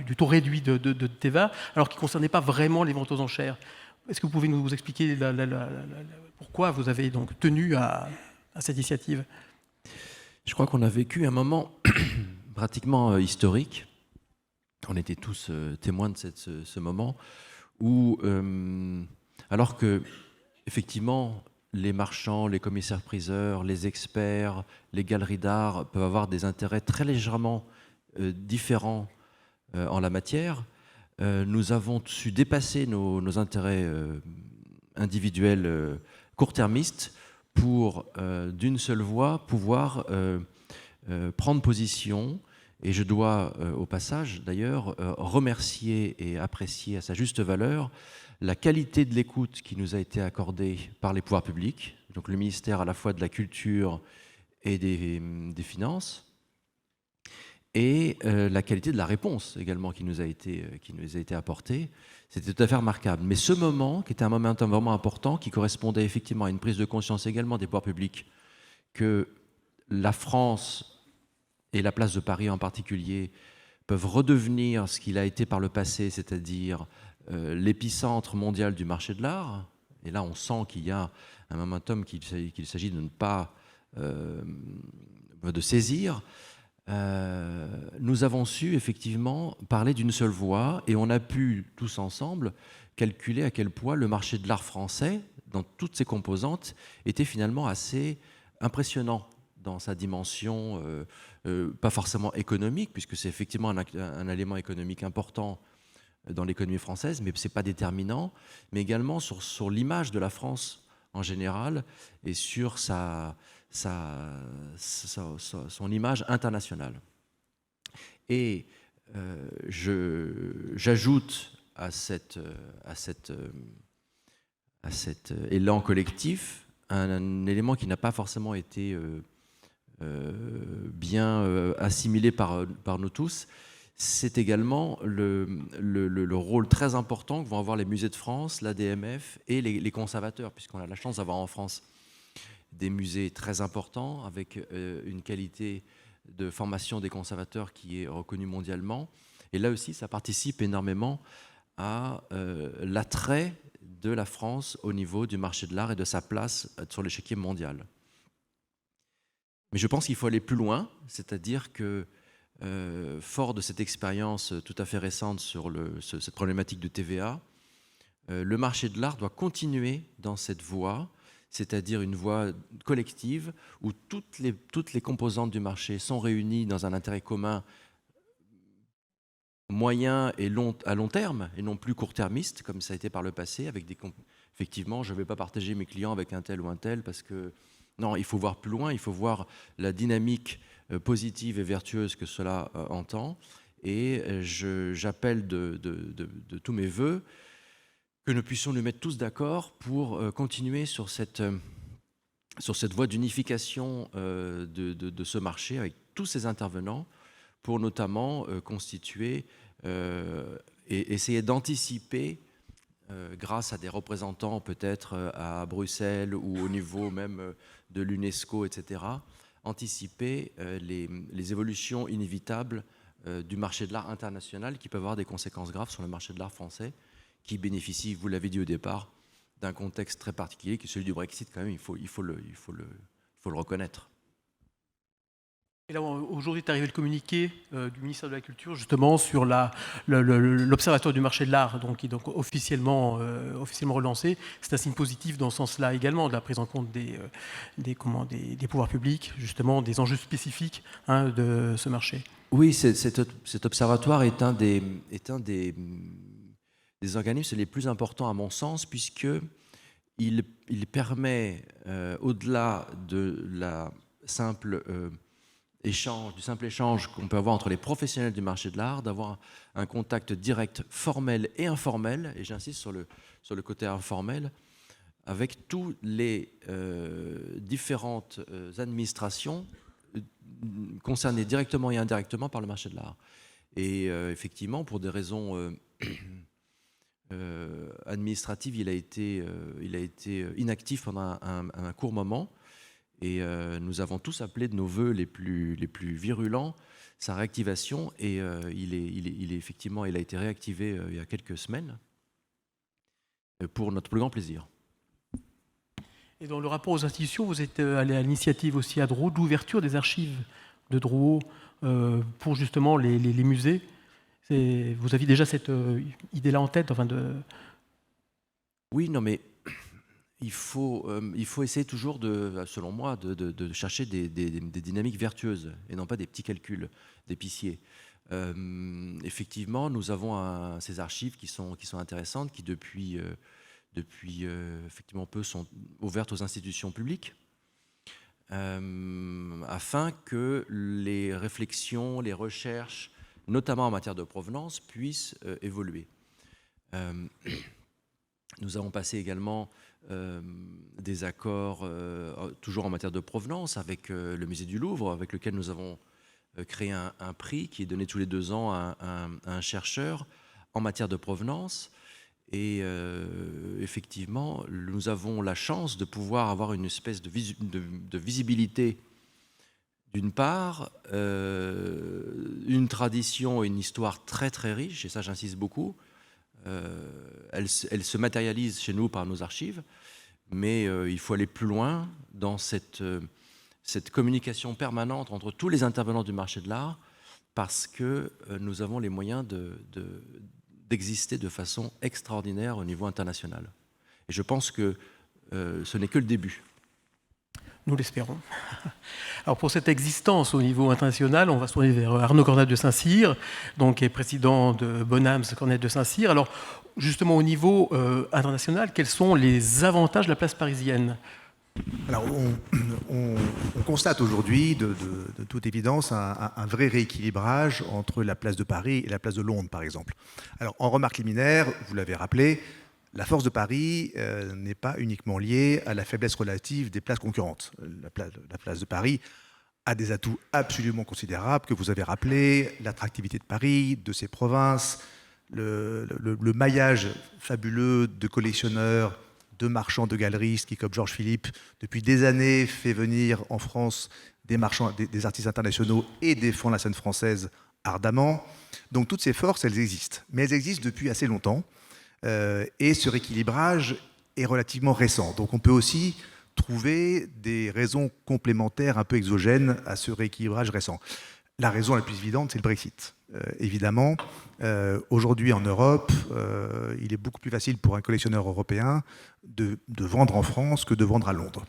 Speaker 2: du taux réduit de TVA, alors qui ne concernait pas vraiment les ventes aux enchères. Est-ce que vous pouvez nous expliquer pourquoi vous avez donc tenu à cette initiative?
Speaker 5: Je crois qu'on a vécu un moment pratiquement historique. On était tous témoins de ce moment où, alors que, effectivement, les marchands, les commissaires-priseurs, les experts, les galeries d'art peuvent avoir des intérêts très légèrement différents en la matière, nous avons su dépasser nos intérêts individuels court-termistes pour, d'une seule voix, pouvoir prendre position. Et je dois, au passage, d'ailleurs, remercier et apprécier à sa juste valeur la qualité de l'écoute qui nous a été accordée par les pouvoirs publics, donc le ministère à la fois de la Culture et des Finances, et la qualité de la réponse également qui nous a été apportée. C'était tout à fait remarquable. Mais ce moment, qui était un moment vraiment important, qui correspondait effectivement à une prise de conscience également des pouvoirs publics, que la France et la place de Paris en particulier peuvent redevenir ce qu'il a été par le passé, c'est-à-dire l'épicentre mondial du marché de l'art. Et là, on sent qu'il y a un momentum qu'il s'agit de ne pas de saisir. Nous avons su effectivement parler d'une seule voix et on a pu tous ensemble calculer à quel point le marché de l'art français, dans toutes ses composantes, était finalement assez impressionnant dans sa dimension, pas forcément économique, puisque c'est effectivement un élément économique important dans l'économie française, mais ce n'est pas déterminant, mais également sur l'image de la France en général et sur son image internationale. Et j'ajoute à cet élan collectif un élément qui n'a pas forcément été bien assimilé par nous tous. C'est également le rôle très important que vont avoir les musées de France, l'ADMF et les conservateurs, puisqu'on a la chance d'avoir en France des musées très importants avec une qualité de formation des conservateurs qui est reconnue mondialement. Et là aussi, ça participe énormément à l'attrait de la France au niveau du marché de l'art et de sa place sur l'échiquier mondial. Mais je pense qu'il faut aller plus loin, c'est-à-dire que fort de cette expérience tout à fait récente sur cette problématique de TVA, le marché de l'art doit continuer dans cette voie, c'est-à-dire une voie collective où toutes les composantes du marché sont réunies dans un intérêt commun moyen et à long terme, et non plus court-termiste, comme ça a été par le passé, avec effectivement, je ne vais pas partager mes clients avec un tel ou un tel, parce que non, il faut voir plus loin, il faut voir la dynamique positive et vertueuse que cela entend. Et j'appelle de tous mes voeux que nous puissions nous mettre tous d'accord pour continuer sur cette voie d'unification de ce marché avec tous ces intervenants pour notamment constituer et essayer d'anticiper grâce à des représentants peut-être à Bruxelles ou au niveau même de l'UNESCO, etc., anticiper les évolutions inévitables du marché de l'art international qui peuvent avoir des conséquences graves sur le marché de l'art français, qui bénéficie, vous l'avez dit au départ, d'un contexte très particulier qui est celui du Brexit. Quand même, il faut le reconnaître.
Speaker 2: Et là, aujourd'hui est arrivé le communiqué du ministère de la Culture justement sur l'Observatoire du marché de l'art, qui est donc officiellement relancé. C'est un signe positif dans ce sens-là également, de la prise en compte des pouvoirs publics, justement, des enjeux spécifiques de ce marché.
Speaker 5: Oui, cet observatoire est un des organismes les plus importants à mon sens, puisqu'il permet, au-delà de la simple du simple échange qu'on peut avoir entre les professionnels du marché de l'art, d'avoir un contact direct formel et informel, et j'insiste sur le côté informel, avec toutes les différentes administrations concernées directement et indirectement par le marché de l'art. Et effectivement, pour des raisons administratives, il a été inactif pendant un court moment. Et nous avons tous appelé de nos voeux les plus virulents sa réactivation, et il a été réactivé il y a quelques semaines pour notre plus grand plaisir.
Speaker 2: Et dans le rapport aux institutions, vous êtes allé à l'initiative aussi à Drouot d'ouverture des archives de Drouot pour justement les musées. Vous aviez déjà cette idée-là en tête,
Speaker 5: Oui, non, mais il faut essayer toujours, selon moi, de chercher des dynamiques vertueuses et non pas des petits calculs d'épicier. Effectivement, nous avons ces archives qui sont intéressantes, qui depuis effectivement peu sont ouvertes aux institutions publiques, afin que les réflexions, les recherches, notamment en matière de provenance, puissent évoluer. Nous avons passé également des accords, toujours en matière de provenance, avec le musée du Louvre, avec lequel nous avons créé un prix qui est donné tous les 2 ans à un chercheur en matière de provenance. Et effectivement, nous avons la chance de pouvoir avoir une espèce de visibilité, d'une part, une tradition et une histoire très très riche, et ça j'insiste beaucoup. Elle se matérialise chez nous par nos archives, mais il faut aller plus loin dans cette communication permanente entre tous les intervenants du marché de l'art, parce que nous avons les moyens d'exister de façon extraordinaire au niveau international. Et je pense que ce n'est que le début.
Speaker 2: Nous l'espérons. Alors pour cette existence au niveau international, on va se tourner vers Arnaud Cornade de Saint-Cyr, qui est président de Bonhams Cornette de Saint-Cyr. Alors justement au niveau international, quels sont les avantages de la place parisienne ?
Speaker 6: Alors, on constate aujourd'hui, de toute évidence, un vrai rééquilibrage entre la place de Paris et la place de Londres, par exemple. Alors, en remarque liminaire, vous l'avez rappelé, la force de Paris n'est pas uniquement liée à la faiblesse relative des places concurrentes. La place de Paris a des atouts absolument considérables que vous avez rappelés, l'attractivité de Paris, de ses provinces, le maillage fabuleux de collectionneurs, de marchands, de galeristes qui, comme Georges Philippe, depuis des années, fait venir en France des marchands, des artistes internationaux et défend la scène française ardemment. Donc toutes ces forces, elles existent. Mais elles existent depuis assez longtemps. Et ce rééquilibrage est relativement récent. Donc on peut aussi trouver des raisons complémentaires un peu exogènes à ce rééquilibrage récent. La raison la plus évidente, c'est le Brexit. Évidemment, aujourd'hui en Europe, il est beaucoup plus facile pour un collectionneur européen de vendre en France que de vendre à Londres.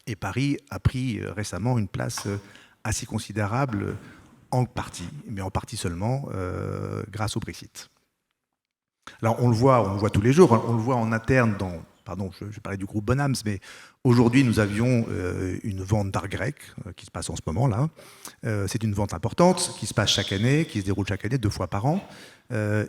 Speaker 6: Et Paris a pris récemment une place assez considérable, en partie, mais en partie seulement, grâce au Brexit. Alors on le voit tous les jours, on le voit en interne dans... Pardon, je parlais du groupe Bonhams, mais aujourd'hui, nous avions une vente d'art grec qui se passe en ce moment, là. C'est une vente importante qui se passe chaque année, qui se déroule chaque année, 2 fois par an,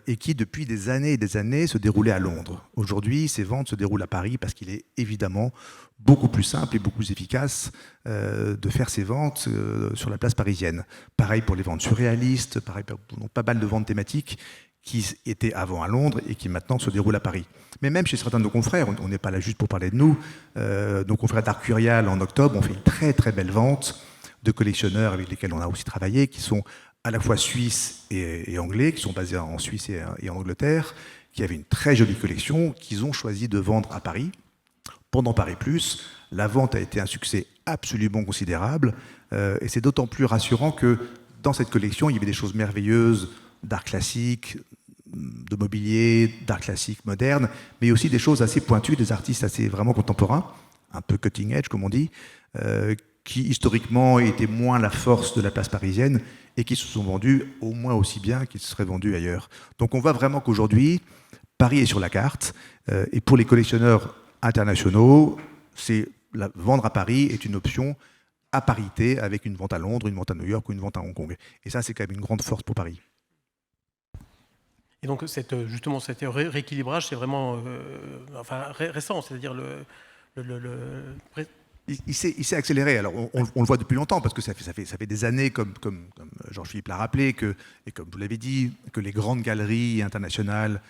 Speaker 6: et qui, depuis des années et des années, se déroulait à Londres. Aujourd'hui, ces ventes se déroulent à Paris parce qu'il est évidemment beaucoup plus simple et beaucoup plus efficace de faire ces ventes sur la place parisienne. Pareil pour les ventes surréalistes, pareil pour pas mal de ventes thématiques qui était avant à Londres et qui maintenant se déroule à Paris. Mais même chez certains de nos confrères, on n'est pas là juste pour parler de nous, nos confrères d'Arcurial en octobre ont fait une très très belle vente de collectionneurs avec lesquels on a aussi travaillé, qui sont à la fois suisses et anglais, qui sont basés en Suisse et en Angleterre, qui avaient une très jolie collection, qu'ils ont choisi de vendre à Paris. Pendant Paris Plus, la vente a été un succès absolument considérable, et c'est d'autant plus rassurant que dans cette collection, il y avait des choses merveilleuses d'art classique, de mobilier, d'art classique moderne, mais aussi des choses assez pointues, des artistes assez vraiment contemporains, un peu cutting edge comme on dit, qui historiquement étaient moins la force de la place parisienne et qui se sont vendus au moins aussi bien qu'ils se seraient vendus ailleurs. Donc on voit vraiment qu'aujourd'hui, Paris est sur la carte, et pour les collectionneurs internationaux, vendre à Paris est une option à parité avec une vente à Londres, une vente à New York ou une vente à Hong Kong. Et ça, c'est quand même une grande force pour Paris.
Speaker 2: Et donc, justement, cet rééquilibrage, c'est vraiment récent, c'est-à-dire
Speaker 6: Il s'est accéléré. Alors, on le voit depuis longtemps, parce que ça fait des années, comme Georges-Philippe l'a rappelé, et comme vous l'avez dit, que les grandes galeries internationales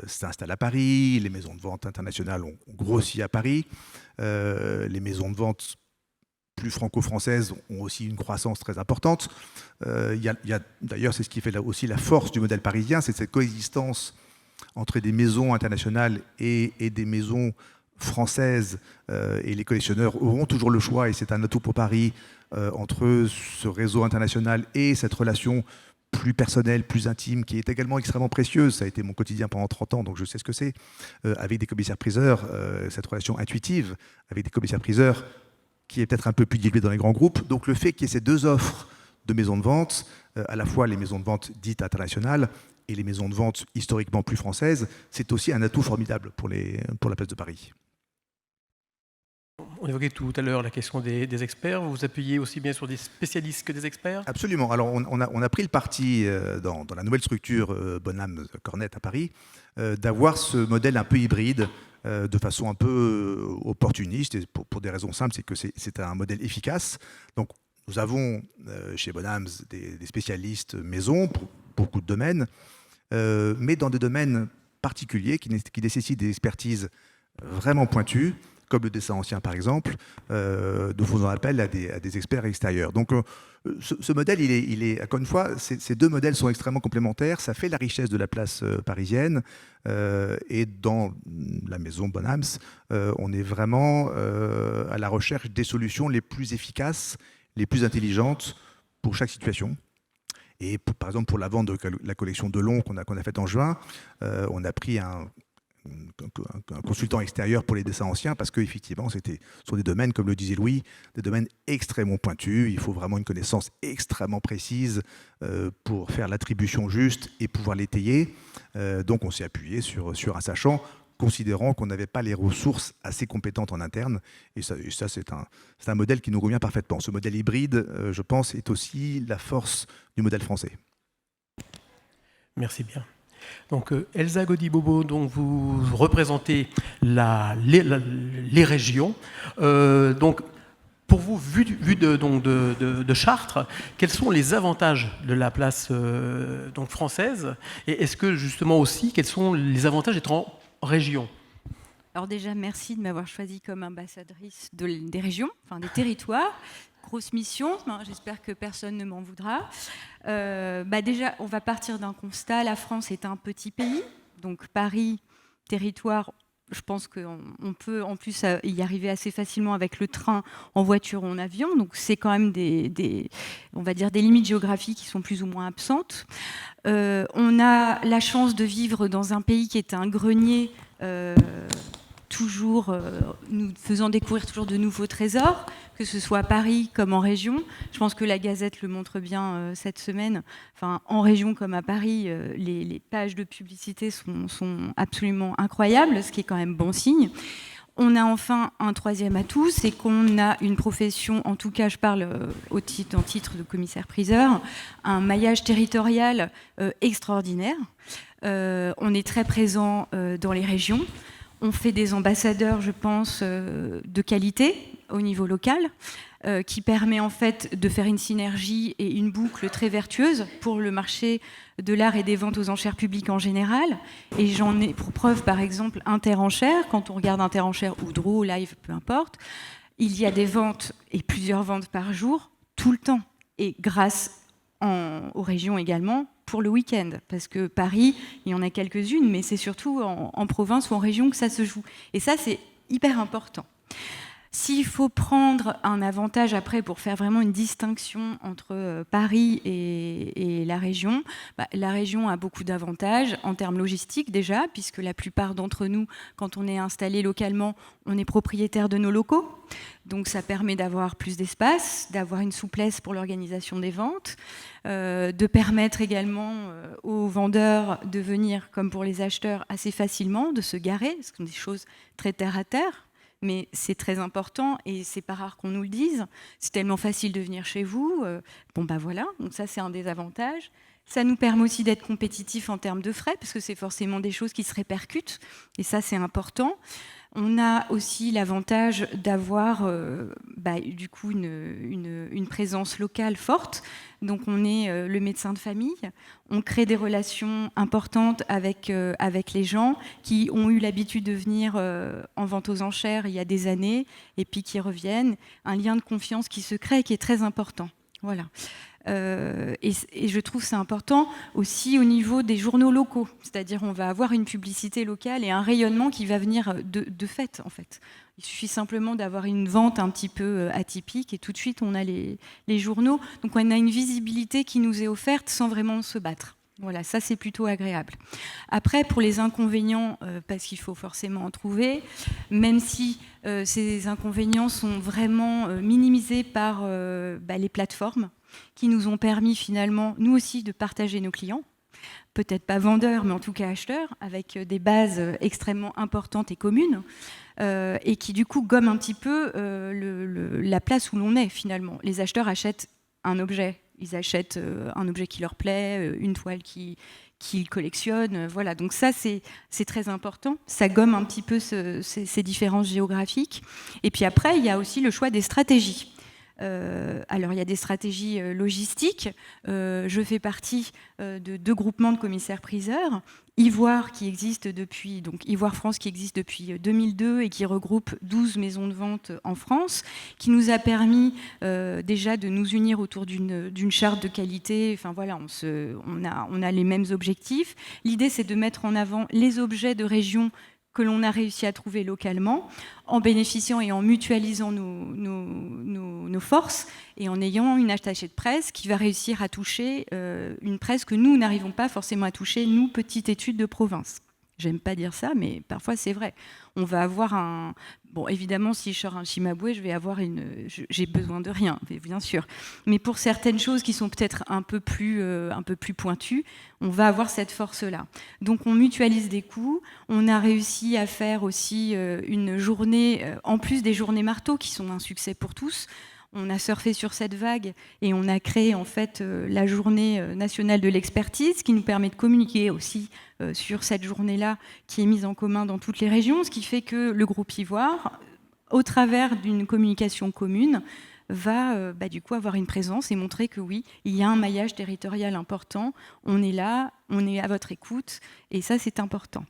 Speaker 6: s'installent à Paris, les maisons de vente internationales ont grossi à Paris, les maisons de vente plus franco-françaises ont aussi une croissance très importante. D'ailleurs, c'est ce qui fait aussi la force du modèle parisien, c'est cette coexistence entre des maisons internationales et des maisons françaises, et les collectionneurs auront toujours le choix, et c'est un atout pour Paris, entre ce réseau international et cette relation plus personnelle, plus intime, qui est également extrêmement précieuse. Ça a été mon quotidien pendant 30 ans, donc je sais ce que c'est, avec des commissaires-priseurs, cette relation intuitive avec des commissaires-priseurs qui est peut-être un peu plus diluée dans les grands groupes. Donc le fait qu'il y ait ces deux offres de maisons de vente, à la fois les maisons de vente dites internationales et les maisons de vente historiquement plus françaises, c'est aussi un atout formidable pour la place de Paris.
Speaker 2: On évoquait tout à l'heure la question des experts. Vous vous appuyez aussi bien sur des spécialistes que des experts?
Speaker 6: Absolument. Alors, on a pris le parti, dans la nouvelle structure Bonhams Cornette à Paris, d'avoir ce modèle un peu hybride, de façon un peu opportuniste, et pour des raisons simples, c'est que c'est un modèle efficace. Donc, nous avons chez Bonhams des spécialistes maison pour beaucoup de domaines, mais dans des domaines particuliers qui nécessitent des expertises vraiment pointues, comme le dessin ancien par exemple, nous faisons appel à des experts extérieurs. Donc ce modèle, il est encore une fois, ces deux modèles sont extrêmement complémentaires, ça fait la richesse de la place parisienne, et dans la maison Bonhams, on est vraiment à la recherche des solutions les plus efficaces, les plus intelligentes pour chaque situation. Et par exemple, pour la vente de la collection Delon qu'on a faite en juin, on a pris un consultant extérieur pour les dessins anciens, parce qu'effectivement, c'était sur des domaines, comme le disait Louis, des domaines extrêmement pointus. Il faut vraiment une connaissance extrêmement précise pour faire l'attribution juste et pouvoir l'étayer. Donc, on s'est appuyé sur un sachant, considérant qu'on n'avait pas les ressources assez compétentes en interne. Et ça c'est un modèle qui nous convient parfaitement. Ce modèle hybride, je pense, est aussi la force du modèle français.
Speaker 2: Merci bien. Donc Elsa Gaudy-Bobo, donc vous représentez les régions. Donc pour vous, vu de Chartres, quels sont les avantages de la place donc française, et est-ce que justement aussi, quels sont les avantages d'être en région?
Speaker 7: Alors déjà, merci de m'avoir choisi comme ambassadrice des régions, enfin des territoires. Grosse mission, j'espère que personne ne m'en voudra. Déjà, on va partir d'un constat, la France est un petit pays, donc Paris, territoire, je pense qu'on peut en plus y arriver assez facilement avec le train, en voiture ou en avion, donc c'est quand même on va dire des limites géographiques qui sont plus ou moins absentes. On a la chance de vivre dans un pays qui est un grenier, toujours nous faisant découvrir toujours de nouveaux trésors, que ce soit à Paris comme en région. Je pense que la Gazette le montre bien cette semaine. Enfin, en région comme à Paris, les pages de publicité sont absolument incroyables, ce qui est quand même bon signe. On a enfin un troisième atout, c'est qu'on a une profession, en tout cas je parle en titre de commissaire-priseur, un maillage territorial extraordinaire. On est très présent dans les régions. On fait des ambassadeurs, je pense, de qualité au niveau local. qui permet en fait de faire une synergie et une boucle très vertueuse pour le marché de l'art et des ventes aux enchères publiques en général. Et j'en ai pour preuve, par exemple, Interenchères. Quand on regarde Interenchères ou Draw, Live, peu importe, il y a des ventes et plusieurs ventes par jour, tout le temps. Et grâce aux régions également, pour le week-end. Parce que Paris, il y en a quelques-unes, mais c'est surtout en province ou en région que ça se joue. Et ça, c'est hyper important. S'il faut prendre un avantage après pour faire vraiment une distinction entre Paris et la région a beaucoup d'avantages en termes logistiques déjà, puisque la plupart d'entre nous, quand on est installé localement, on est propriétaire de nos locaux. Donc ça permet d'avoir plus d'espace, d'avoir une souplesse pour l'organisation des ventes, de permettre également aux vendeurs de venir, comme pour les acheteurs, assez facilement, de se garer, ce sont des choses très terre à terre. Mais c'est très important et c'est pas rare qu'on nous le dise. C'est tellement facile de venir chez vous. Voilà, donc ça c'est un des avantages. Ça nous permet aussi d'être compétitifs en termes de frais, parce que c'est forcément des choses qui se répercutent, et ça c'est important. On a aussi l'avantage d'avoir du coup une présence locale forte. Donc on est le médecin de famille, on crée des relations importantes avec les gens qui ont eu l'habitude de venir en vente aux enchères il y a des années et puis qui reviennent. Un lien de confiance qui se crée et qui est très important. Voilà. Et je trouve c'est important aussi au niveau des journaux locaux, c'est-à-dire on va avoir une publicité locale et un rayonnement qui va venir de fait en fait. Il suffit simplement d'avoir une vente un petit peu atypique et tout de suite on a les journaux, donc on a une visibilité qui nous est offerte sans vraiment se battre. Voilà, ça c'est plutôt agréable. Après, pour les inconvénients, parce qu'il faut forcément en trouver, même si ces inconvénients sont vraiment minimisés par les plateformes, qui nous ont permis finalement, nous aussi, de partager nos clients, peut-être pas vendeurs, mais en tout cas acheteurs, avec des bases extrêmement importantes et communes, et qui du coup gomment un petit peu la place où l'on est finalement. Les acheteurs achètent un objet, ils achètent un objet qui leur plaît, une toile qu'ils collectionnent, voilà. Donc ça, c'est très important. Ça gomme un petit peu ces différences géographiques. Et puis après, il y a aussi le choix des stratégies. Alors, il y a des stratégies logistiques. Je fais partie de 2 groupements de commissaires-priseurs. Ivoire, qui existe depuis, donc Ivoire France, qui existe depuis 2002 et qui regroupe 12 maisons de vente en France, qui nous a permis déjà de nous unir autour d'une charte de qualité. Enfin voilà, on a les mêmes objectifs. L'idée, c'est de mettre en avant les objets de région que l'on a réussi à trouver localement, en bénéficiant et en mutualisant nos forces et en ayant une attachée de presse qui va réussir à toucher une presse que nous n'arrivons pas forcément à toucher, nous, petite étude de province. J'aime pas dire ça, mais parfois c'est vrai. On va avoir un... Bon, évidemment, si je sors un Cimabue, j'ai besoin de rien, bien sûr. Mais pour certaines choses qui sont peut-être un peu plus pointues, on va avoir cette force-là. Donc, on mutualise des coûts. On a réussi à faire aussi une journée, en plus des journées marteaux, qui sont un succès pour tous. On a surfé sur cette vague et on a créé en fait la journée nationale de l'expertise qui nous permet de communiquer aussi sur cette journée-là qui est mise en commun dans toutes les régions, ce qui fait que le groupe Ivoire, au travers d'une communication commune, va du coup avoir une présence et montrer que oui, il y a un maillage territorial important, on est là, on est à votre écoute et ça c'est important.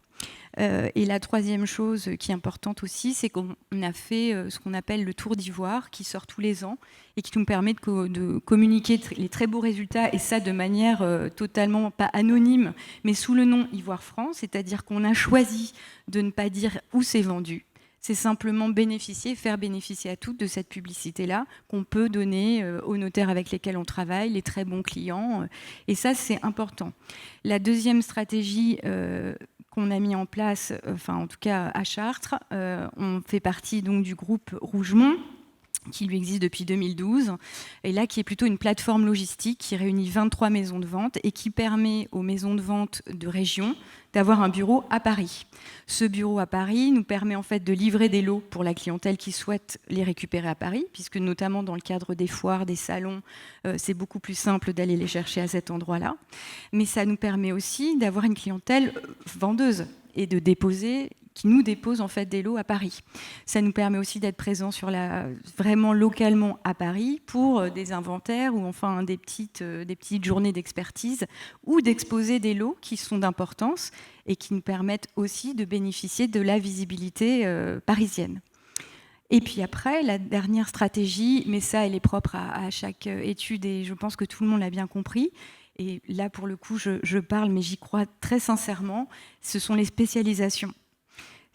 Speaker 7: Et la troisième chose qui est importante aussi, c'est qu'on a fait ce qu'on appelle le Tour d'Ivoire, qui sort tous les ans et qui nous permet de communiquer les très beaux résultats, et ça de manière totalement pas anonyme, mais sous le nom Ivoire France, c'est-à-dire qu'on a choisi de ne pas dire où c'est vendu. C'est simplement faire bénéficier à toutes de cette publicité-là qu'on peut donner aux notaires avec lesquels on travaille, les très bons clients. Et ça, c'est important. La deuxième stratégie qu'on a mis en place, enfin en tout cas à Chartres, on fait partie donc du groupe Rougemont, qui lui existe depuis 2012, et là qui est plutôt une plateforme logistique qui réunit 23 maisons de vente et qui permet aux maisons de vente de région d'avoir un bureau à Paris. Ce bureau à Paris nous permet en fait de livrer des lots pour la clientèle qui souhaite les récupérer à Paris, puisque notamment dans le cadre des foires, des salons, c'est beaucoup plus simple d'aller les chercher à cet endroit-là. Mais ça nous permet aussi d'avoir une clientèle vendeuse et de déposer qui nous déposent en fait des lots à Paris. Ça nous permet aussi d'être présents vraiment localement à Paris pour des inventaires ou enfin des petites journées d'expertise ou d'exposer des lots qui sont d'importance et qui nous permettent aussi de bénéficier de la visibilité parisienne. Et puis après, la dernière stratégie, mais ça, elle est propre à chaque étude et je pense que tout le monde l'a bien compris. Et là, pour le coup, je parle, mais j'y crois très sincèrement, ce sont les spécialisations.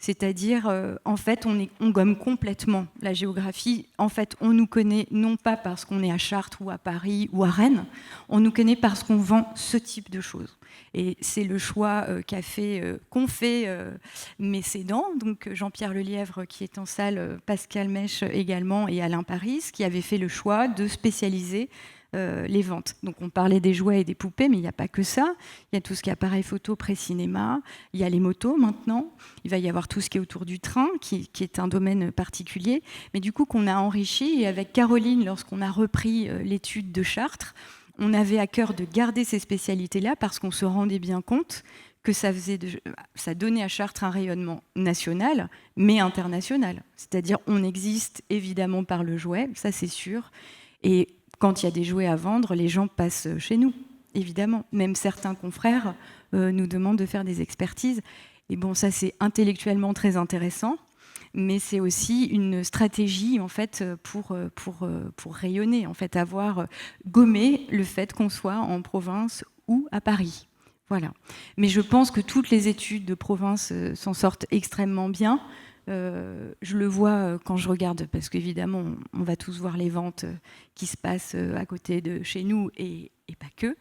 Speaker 7: C'est-à-dire, en fait, on gomme complètement la géographie. En fait, on nous connaît non pas parce qu'on est à Chartres ou à Paris ou à Rennes, on nous connaît parce qu'on vend ce type de choses. Et c'est le choix qu'ont fait mes cédants, donc Jean-Pierre Lelièvre qui est en salle, Pascal Mèche également et Alain Paris, qui avaient fait le choix de spécialiser les ventes. Donc on parlait des jouets et des poupées, mais il n'y a pas que ça. Il y a tout ce qui est appareil photo, pré-cinéma, il y a les motos maintenant, il va y avoir tout ce qui est autour du train, qui est un domaine particulier, mais du coup qu'on a enrichi, et avec Caroline, lorsqu'on a repris l'étude de Chartres, on avait à cœur de garder ces spécialités-là parce qu'on se rendait bien compte que ça donnait à Chartres un rayonnement national, mais international. C'est-à-dire on existe évidemment par le jouet, ça c'est sûr, et quand il y a des jouets à vendre, les gens passent chez nous, évidemment. Même certains confrères nous demandent de faire des expertises. Et bon, ça, c'est intellectuellement très intéressant, mais c'est aussi une stratégie, en fait, pour rayonner, en fait, avoir gommé le fait qu'on soit en province ou à Paris. Voilà. Mais je pense que toutes les études de province s'en sortent extrêmement bien. Je le vois quand je regarde, parce qu'évidemment, on va tous voir les ventes qui se passent à côté de chez nous et pas que.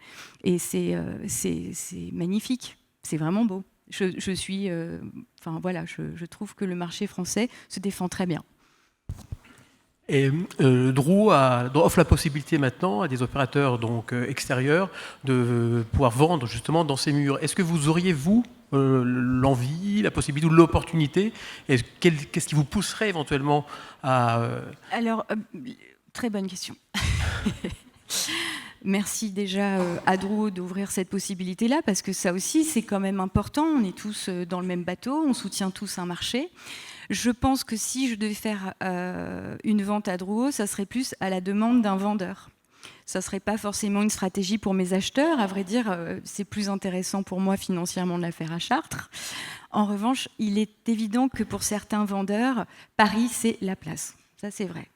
Speaker 7: Et c'est magnifique, c'est vraiment beau. Je trouve que le marché français se défend très bien.
Speaker 2: Et Drouot offre la possibilité maintenant à des opérateurs donc, extérieurs de pouvoir vendre justement dans ces murs. Est-ce que vous auriez, vous, l'envie, la possibilité ou l'opportunité? Qu'est-ce qui vous pousserait éventuellement à...
Speaker 7: Alors, très bonne question. Merci déjà à Drouot d'ouvrir cette possibilité-là, parce que ça aussi, c'est quand même important. On est tous dans le même bateau, on soutient tous un marché. Je pense que si je devais faire une vente à Drouot, ça serait plus à la demande d'un vendeur. Ça ne serait pas forcément une stratégie pour mes acheteurs. À vrai dire, c'est plus intéressant pour moi financièrement de la faire à Chartres. En revanche, il est évident que pour certains vendeurs, Paris, c'est la place. Ça, c'est vrai.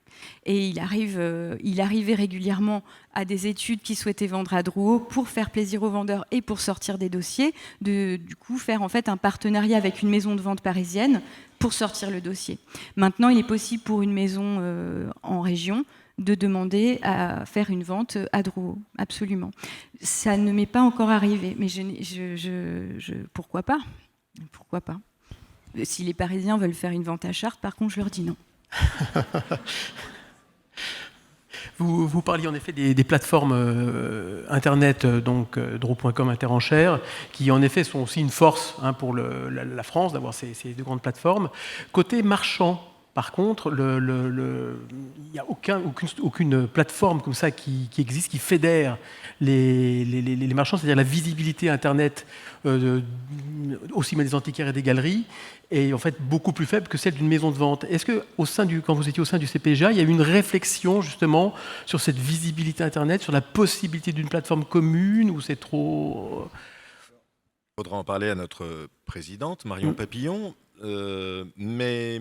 Speaker 7: Et il arrivait régulièrement à des études qui souhaitaient vendre à Drouot pour faire plaisir aux vendeurs et pour sortir des dossiers, du coup faire en fait un partenariat avec une maison de vente parisienne pour sortir le dossier. Maintenant, il est possible pour une maison en région de demander à faire une vente à Drouot, absolument. Ça ne m'est pas encore arrivé, mais pourquoi pas? Pourquoi pas? Si les Parisiens veulent faire une vente à Chartres, par contre, je leur dis non.
Speaker 2: Vous parliez en effet des plateformes internet, donc Drouot.com, Interenchères, qui en effet sont aussi une force pour la France d'avoir ces deux grandes plateformes. Côté marchand, par contre, il n'y a aucune plateforme comme ça qui existe, qui fédère les marchands, c'est-à-dire la visibilité Internet, aussi bien des antiquaires et des galeries, est en fait beaucoup plus faible que celle d'une maison de vente. Est-ce que, quand vous étiez au sein du CPGA, il y a eu une réflexion justement sur cette visibilité Internet, sur la possibilité d'une plateforme commune, ou c'est trop...
Speaker 3: Il faudra en parler à notre présidente, Marion Papillon, mais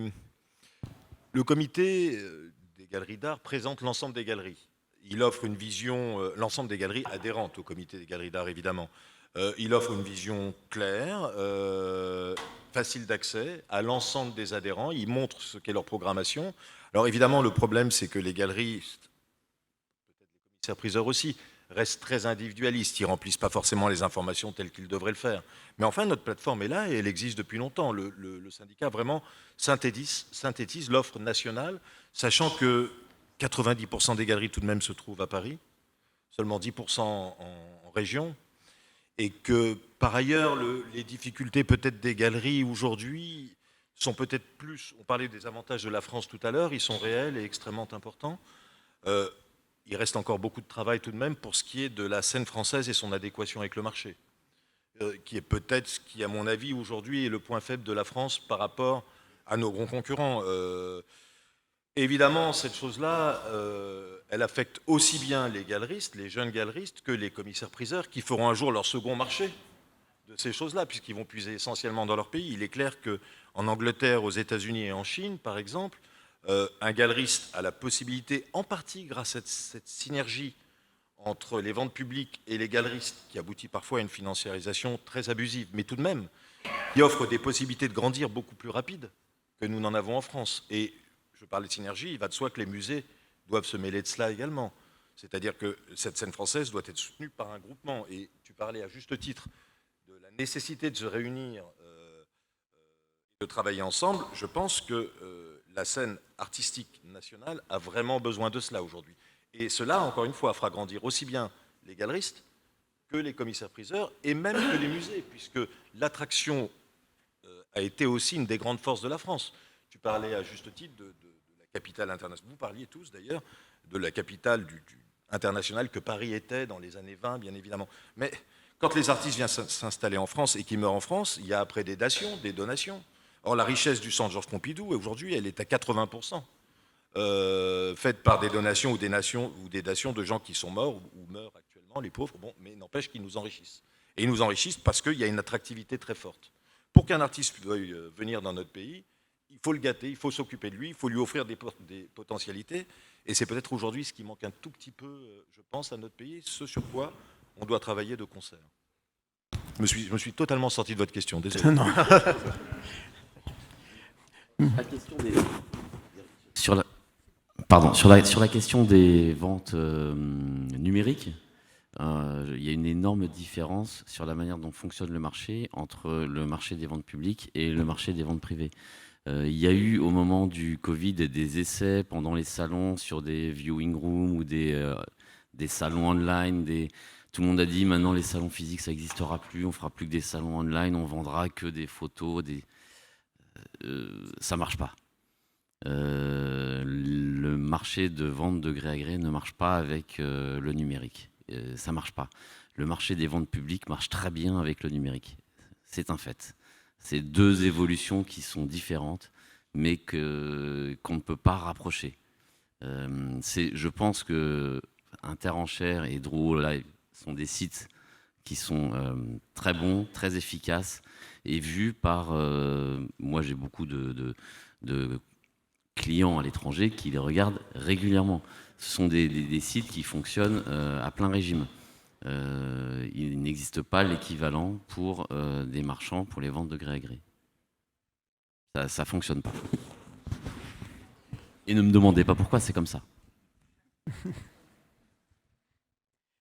Speaker 3: le comité des galeries d'art présente l'ensemble des galeries. Il offre une vision, l'ensemble des galeries adhérentes au comité des galeries d'art, évidemment. Il offre une vision claire, facile d'accès à l'ensemble des adhérents. Il montre ce qu'est leur programmation. Alors évidemment, le problème, c'est que les galeries, peut-être les commissaires-priseurs aussi, restent très individualistes. Ils ne remplissent pas forcément les informations telles qu'ils devraient le faire. Mais enfin, notre plateforme est là et elle existe depuis longtemps. Le syndicat vraiment synthétise l'offre nationale, sachant que 90% des galeries tout de même se trouvent à Paris, seulement 10% en région, et que par ailleurs, les difficultés peut-être des galeries aujourd'hui sont peut-être plus, on parlait des avantages de la France tout à l'heure, ils sont réels et extrêmement importants. Il reste encore beaucoup de travail tout de même pour ce qui est de la scène française et son adéquation avec le marché. qui est peut-être ce qui, à mon avis, aujourd'hui est le point faible de la France par rapport à nos grands concurrents. Évidemment, cette chose-là, elle affecte aussi bien les galeristes, les jeunes galeristes, que les commissaires-priseurs qui feront un jour leur second marché de ces choses-là, puisqu'ils vont puiser essentiellement dans leur pays. Il est clair qu'en Angleterre, aux États-Unis et en Chine, par exemple, un galeriste a la possibilité, en partie grâce à cette synergie entre les ventes publiques et les galeristes, qui aboutit parfois à une financiarisation très abusive, mais tout de même, qui offre des possibilités de grandir beaucoup plus rapides que nous n'en avons en France. Et je parle de synergie, il va de soi que les musées doivent se mêler de cela également. C'est-à-dire que cette scène française doit être soutenue par un groupement. Et tu parlais à juste titre de la nécessité de se réunir et de travailler ensemble. Je pense que la scène artistique nationale a vraiment besoin de cela aujourd'hui. Et cela, encore une fois, fera grandir aussi bien les galeristes que les commissaires-priseurs et même que les musées, puisque l'attraction a été aussi une des grandes forces de la France. Tu parlais à juste titre de la capitale internationale. Vous parliez tous d'ailleurs de la capitale internationale que Paris était dans les années 20, bien évidemment. Mais quand les artistes viennent s'installer en France et qu'ils meurent en France, il y a après des dations, des donations. Or, la richesse du centre Georges Pompidou, aujourd'hui, elle est à 80%. Faite par des donations ou des dations de gens qui sont morts ou meurent actuellement, les pauvres, bon, mais n'empêche qu'ils nous enrichissent. Et ils nous enrichissent parce qu'il y a une attractivité très forte. Pour qu'un artiste veuille venir dans notre pays, il faut le gâter, il faut s'occuper de lui, il faut lui offrir des potentialités. Et c'est peut-être aujourd'hui ce qui manque un tout petit peu, je pense, à notre pays, ce sur quoi on doit travailler de concert. Je me suis totalement sorti de votre question, désolé.
Speaker 2: Non.
Speaker 4: La question des... Sur la question des ventes numériques, il y a une énorme différence sur la manière dont fonctionne le marché entre le marché des ventes publiques et le marché des ventes privées. Il y a eu au moment du Covid des essais pendant les salons sur des viewing rooms ou des salons online. Tout le monde a dit maintenant les salons physiques ça n'existera plus, on fera plus que des salons online, on vendra que des photos. Ça marche pas. Le marché de vente de gré à gré ne marche pas avec le numérique. Ça marche pas. Le marché des ventes publiques marche très bien avec le numérique. C'est un fait. C'est deux évolutions qui sont différentes, mais qu'on ne peut pas rapprocher. Je pense que Interenchères et Drouot Live sont des sites qui sont très bons, très efficaces, et vus par... moi, j'ai beaucoup de clients à l'étranger qui les regardent régulièrement. Ce sont des sites qui fonctionnent à plein régime. Il n'existe pas l'équivalent pour des marchands pour les ventes de gré à gré. Ça ne fonctionne pas. Et ne me demandez pas pourquoi, c'est comme ça.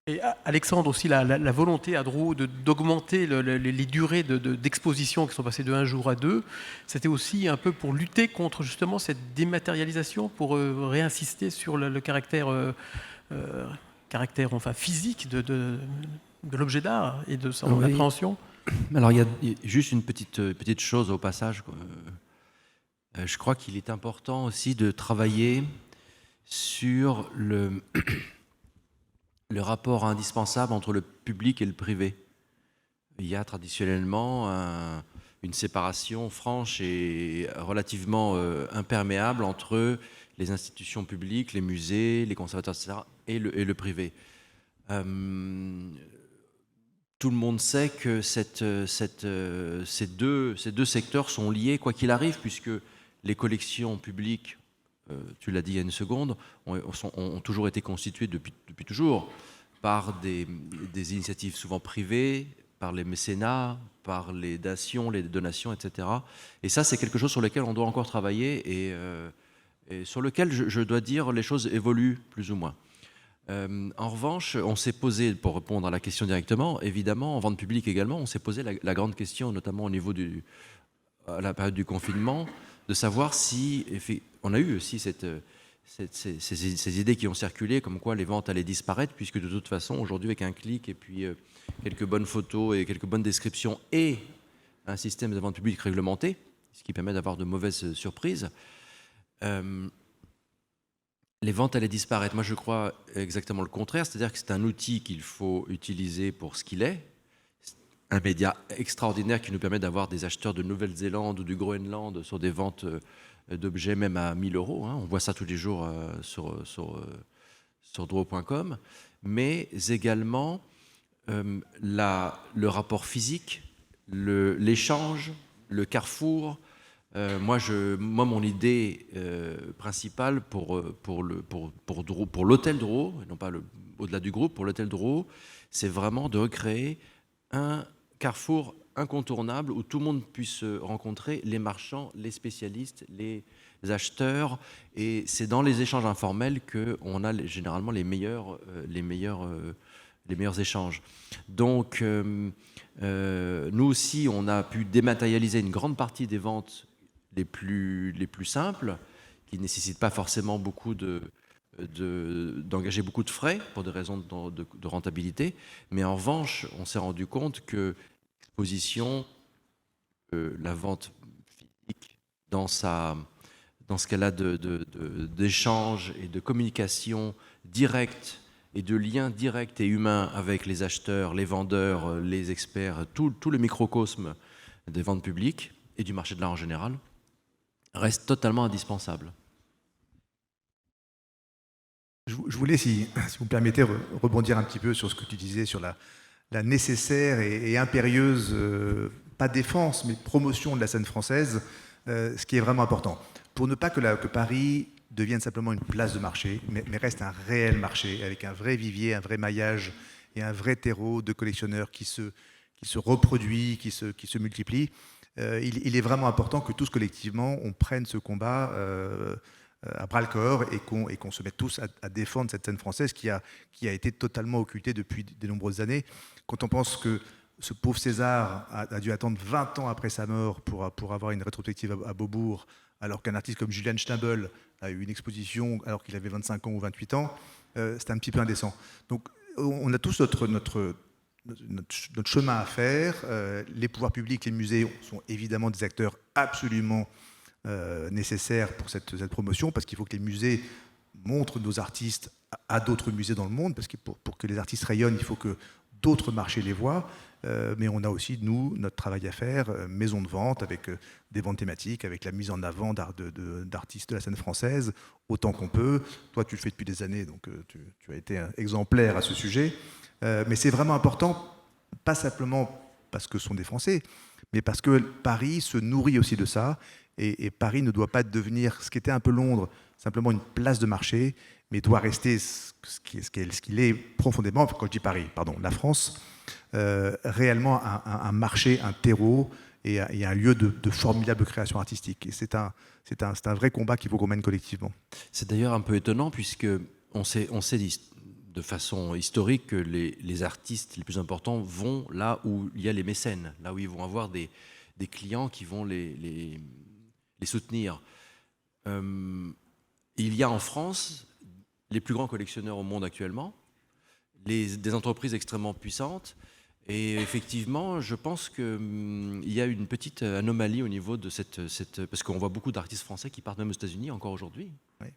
Speaker 2: Et Alexandre, aussi, la volonté à Drouot d'augmenter les durées d'exposition qui sont passées de 1 jour à 2, c'était aussi un peu pour lutter contre justement cette dématérialisation, pour réinsister sur le caractère enfin, physique de l'objet d'art et de son appréhension.
Speaker 5: Alors il y a juste une petite chose au passage. Je crois qu'il est important aussi de travailler sur le rapport indispensable entre le public et le privé. Il y a traditionnellement une séparation franche et relativement imperméable entre les institutions publiques, les musées, les conservateurs, etc., et le privé. Tout le monde sait que ces deux secteurs sont liés, quoi qu'il arrive, puisque les collections publiques, tu l'as dit il y a une seconde, ont toujours été constituées depuis toujours par des initiatives souvent privées, par les mécénats, par les dations, les donations, etc. Et ça, c'est quelque chose sur lequel on doit encore travailler et sur lequel, je dois dire, les choses évoluent plus ou moins. En revanche, on s'est posé, pour répondre à la question directement, évidemment, en vente publique également, on s'est posé la grande question, notamment au niveau à la période du confinement, de savoir si, on a eu aussi ces idées qui ont circulé, comme quoi les ventes allaient disparaître, puisque de toute façon, aujourd'hui, avec un clic et puis quelques bonnes photos et quelques bonnes descriptions et un système de vente publique réglementé, ce qui permet d'avoir de mauvaises surprises, les ventes allaient disparaître. Moi, je crois exactement le contraire, c'est-à-dire que c'est un outil qu'il faut utiliser pour ce qu'il est, un média extraordinaire qui nous permet d'avoir des acheteurs de Nouvelle-Zélande ou du Groenland sur des ventes d'objets même à 1 000 €. On voit ça tous les jours sur draw.com. Mais également le rapport physique, l'échange, le carrefour. Moi, mon idée principale pour l'hôtel Draw, et non pas au-delà du groupe, pour l'hôtel Draw, c'est vraiment de recréer un carrefour incontournable où tout le monde puisse rencontrer les marchands, les spécialistes, les acheteurs. Et c'est dans les échanges informels qu'on a généralement les meilleurs échanges. Donc, nous aussi, on a pu dématérialiser une grande partie des ventes les plus simples, qui ne nécessitent pas forcément d'engager beaucoup de frais pour des raisons de rentabilité. Mais en revanche, on s'est rendu compte que l'exposition, la vente physique, dans ce qu'elle a d'échange et de communication directe et de liens directs et humains avec les acheteurs, les vendeurs, les experts, tout le microcosme des ventes publiques et du marché de l'art en général, reste totalement indispensable.
Speaker 6: Je voulais, si vous me permettez, rebondir un petit peu sur ce que tu disais sur la nécessaire et impérieuse, pas défense, mais promotion de la scène française, ce qui est vraiment important. Pour ne pas que Paris devienne simplement une place de marché, mais reste un réel marché, avec un vrai vivier, un vrai maillage et un vrai terreau de collectionneurs qui se reproduit, qui se multiplie. Il est vraiment important que tous collectivement, on prenne ce combat à bras-le-corps et qu'on se mette tous à défendre cette scène française qui a été totalement occultée depuis de nombreuses années. Quand on pense que ce pauvre César a dû attendre 20 ans après sa mort pour avoir une rétrospective à Beaubourg, alors qu'un artiste comme Julian Schnabel a eu une exposition alors qu'il avait 25 ans ou 28 ans, c'est un petit peu indécent. Donc on a tous notre chemin à faire. Les pouvoirs publics, les musées sont évidemment des acteurs absolument nécessaires pour cette promotion, parce qu'il faut que les musées montrent nos artistes à d'autres musées dans le monde, parce que pour que les artistes rayonnent, il faut que d'autres marchés les voient. Mais on a aussi, nous, notre travail à faire, maison de vente, avec des ventes thématiques, avec la mise en avant d'artistes de la scène française, autant qu'on peut. Toi, tu le fais depuis des années, donc tu as été exemplaire à ce sujet. Mais c'est vraiment important, pas simplement parce que ce sont des Français, mais parce que Paris se nourrit aussi de ça. Et Paris ne doit pas devenir, ce qu'était un peu Londres, simplement une place de marché, mais doit rester ce qu'il est profondément, quand je dis Paris, pardon, la France, réellement un marché, un terreau et un lieu de formidable création artistique. Et c'est un vrai combat qu'il faut qu'on mène collectivement.
Speaker 5: C'est d'ailleurs un peu étonnant, puisqu'on sait de façon historique que les artistes les plus importants vont là où il y a les mécènes, là où ils vont avoir des clients qui vont les soutenir. Il y a en France les plus grands collectionneurs au monde actuellement, des entreprises extrêmement puissantes, et effectivement, je pense qu'il y a une petite anomalie au niveau de parce qu'on voit beaucoup d'artistes français qui partent même aux États-Unis encore aujourd'hui.
Speaker 6: Oui.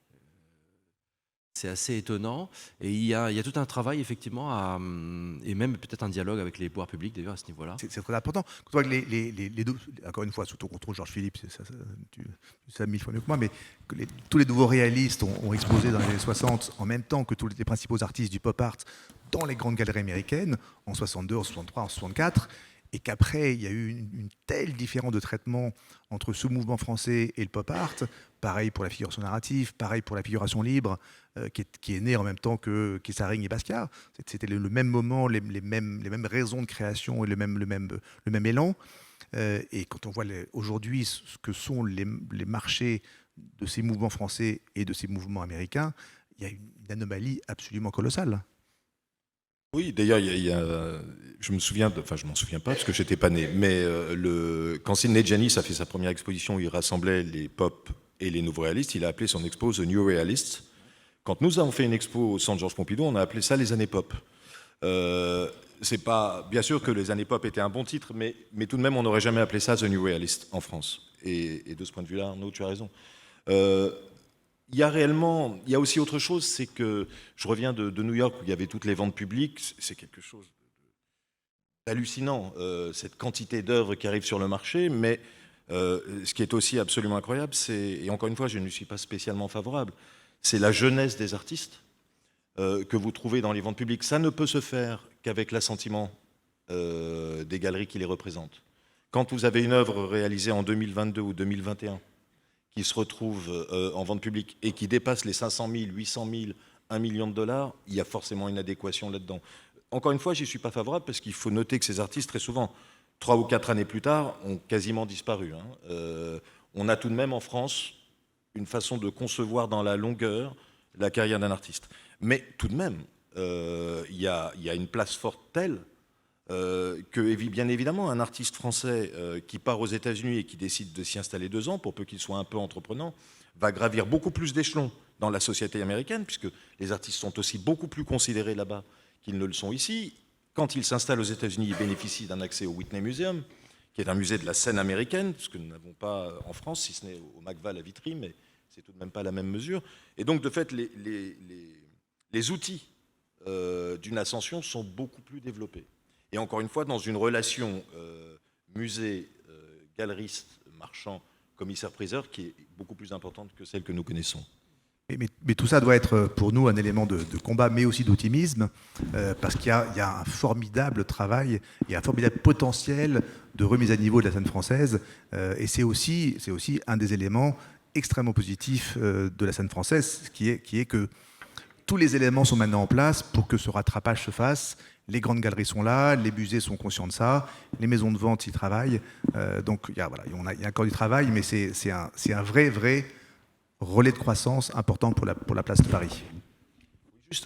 Speaker 5: C'est assez étonnant, et il y a tout un travail effectivement et même peut-être un dialogue avec les pouvoirs publics d'ailleurs à ce niveau-là.
Speaker 6: C'est très important. Quand on voit que les encore une fois, sous ton contrôle, Georges Philippe, tu sais 1000 fois mieux que moi, mais que tous les nouveaux réalistes ont exposé dans les années 60 en même temps que tous les principaux artistes du pop art dans les grandes galeries américaines, en 62, en 63, en 64, et qu'après, il y a eu une telle différence de traitement entre ce mouvement français et le pop art, pareil pour la figuration narrative, pareil pour la figuration libre, qui est née en même temps que Kessaring et Basquiat. C'était le même moment, les mêmes raisons de création et le même élan. Et quand on voit aujourd'hui ce que sont les marchés de ces mouvements français et de ces mouvements américains, il y a une anomalie absolument colossale.
Speaker 3: Oui, d'ailleurs, je m'en souviens pas parce que j'étais pas né, mais quand Sidney Janis a fait sa première exposition où il rassemblait les pop et les nouveaux réalistes, il a appelé son expo The New Realists. Quand nous avons fait une expo au Centre Georges Pompidou, on a appelé ça les années pop. C'est pas, bien sûr que les années pop étaient un bon titre, mais tout de même, on n'aurait jamais appelé ça The New Realist en France. Et de ce point de vue-là, Arnaud, tu as raison. Il y a aussi autre chose, c'est que je reviens de New York où il y avait toutes les ventes publiques, c'est quelque chose hallucinant, cette quantité d'œuvres qui arrivent sur le marché, mais ce qui est aussi absolument incroyable, et encore une fois, je ne suis pas spécialement favorable, c'est la jeunesse des artistes que vous trouvez dans les ventes publiques. Ça ne peut se faire qu'avec l'assentiment des galeries qui les représentent. Quand vous avez une œuvre réalisée en 2022 ou 2021 qui se retrouve en vente publique et qui dépasse les 500 000, 800 000, 1 million de dollars, il y a forcément une adéquation là-dedans. Encore une fois, j'y suis pas favorable parce qu'il faut noter que ces artistes, très souvent, 3 ou 4 années plus tard, ont quasiment disparu. On a tout de même en France une façon de concevoir dans la longueur la carrière d'un artiste. Mais tout de même, il y a une place forte telle que, bien évidemment, un artiste français qui part aux États-Unis et qui décide de s'y installer 2 ans, pour peu qu'il soit un peu entreprenant, va gravir beaucoup plus d'échelons dans la société américaine, puisque les artistes sont aussi beaucoup plus considérés là-bas qu'ils ne le sont ici. Quand il s'installe aux États-Unis, il bénéficie d'un accès au Whitney Museum, qui est un musée de la scène américaine, ce que nous n'avons pas en France, si ce n'est au McVal à Vitry, mais c'est tout de même pas la même mesure. Et donc, de fait, les outils d'une ascension sont beaucoup plus développés. Et encore une fois, dans une relation musée, galeriste, marchand, commissaire-priseur, qui est beaucoup plus importante que celle que nous connaissons.
Speaker 6: Mais tout ça doit être pour nous un élément de combat, mais aussi d'optimisme, parce qu'il y a un formidable travail, il y a un formidable potentiel de remise à niveau de la scène française, et c'est aussi un des éléments extrêmement positifs de la scène française, qui est que tous les éléments sont maintenant en place pour que ce rattrapage se fasse. Les grandes galeries sont là, les musées sont conscients de ça, les maisons de vente y travaillent, donc il y a encore du travail, mais c'est un vrai relais de croissance important pour la place de Paris.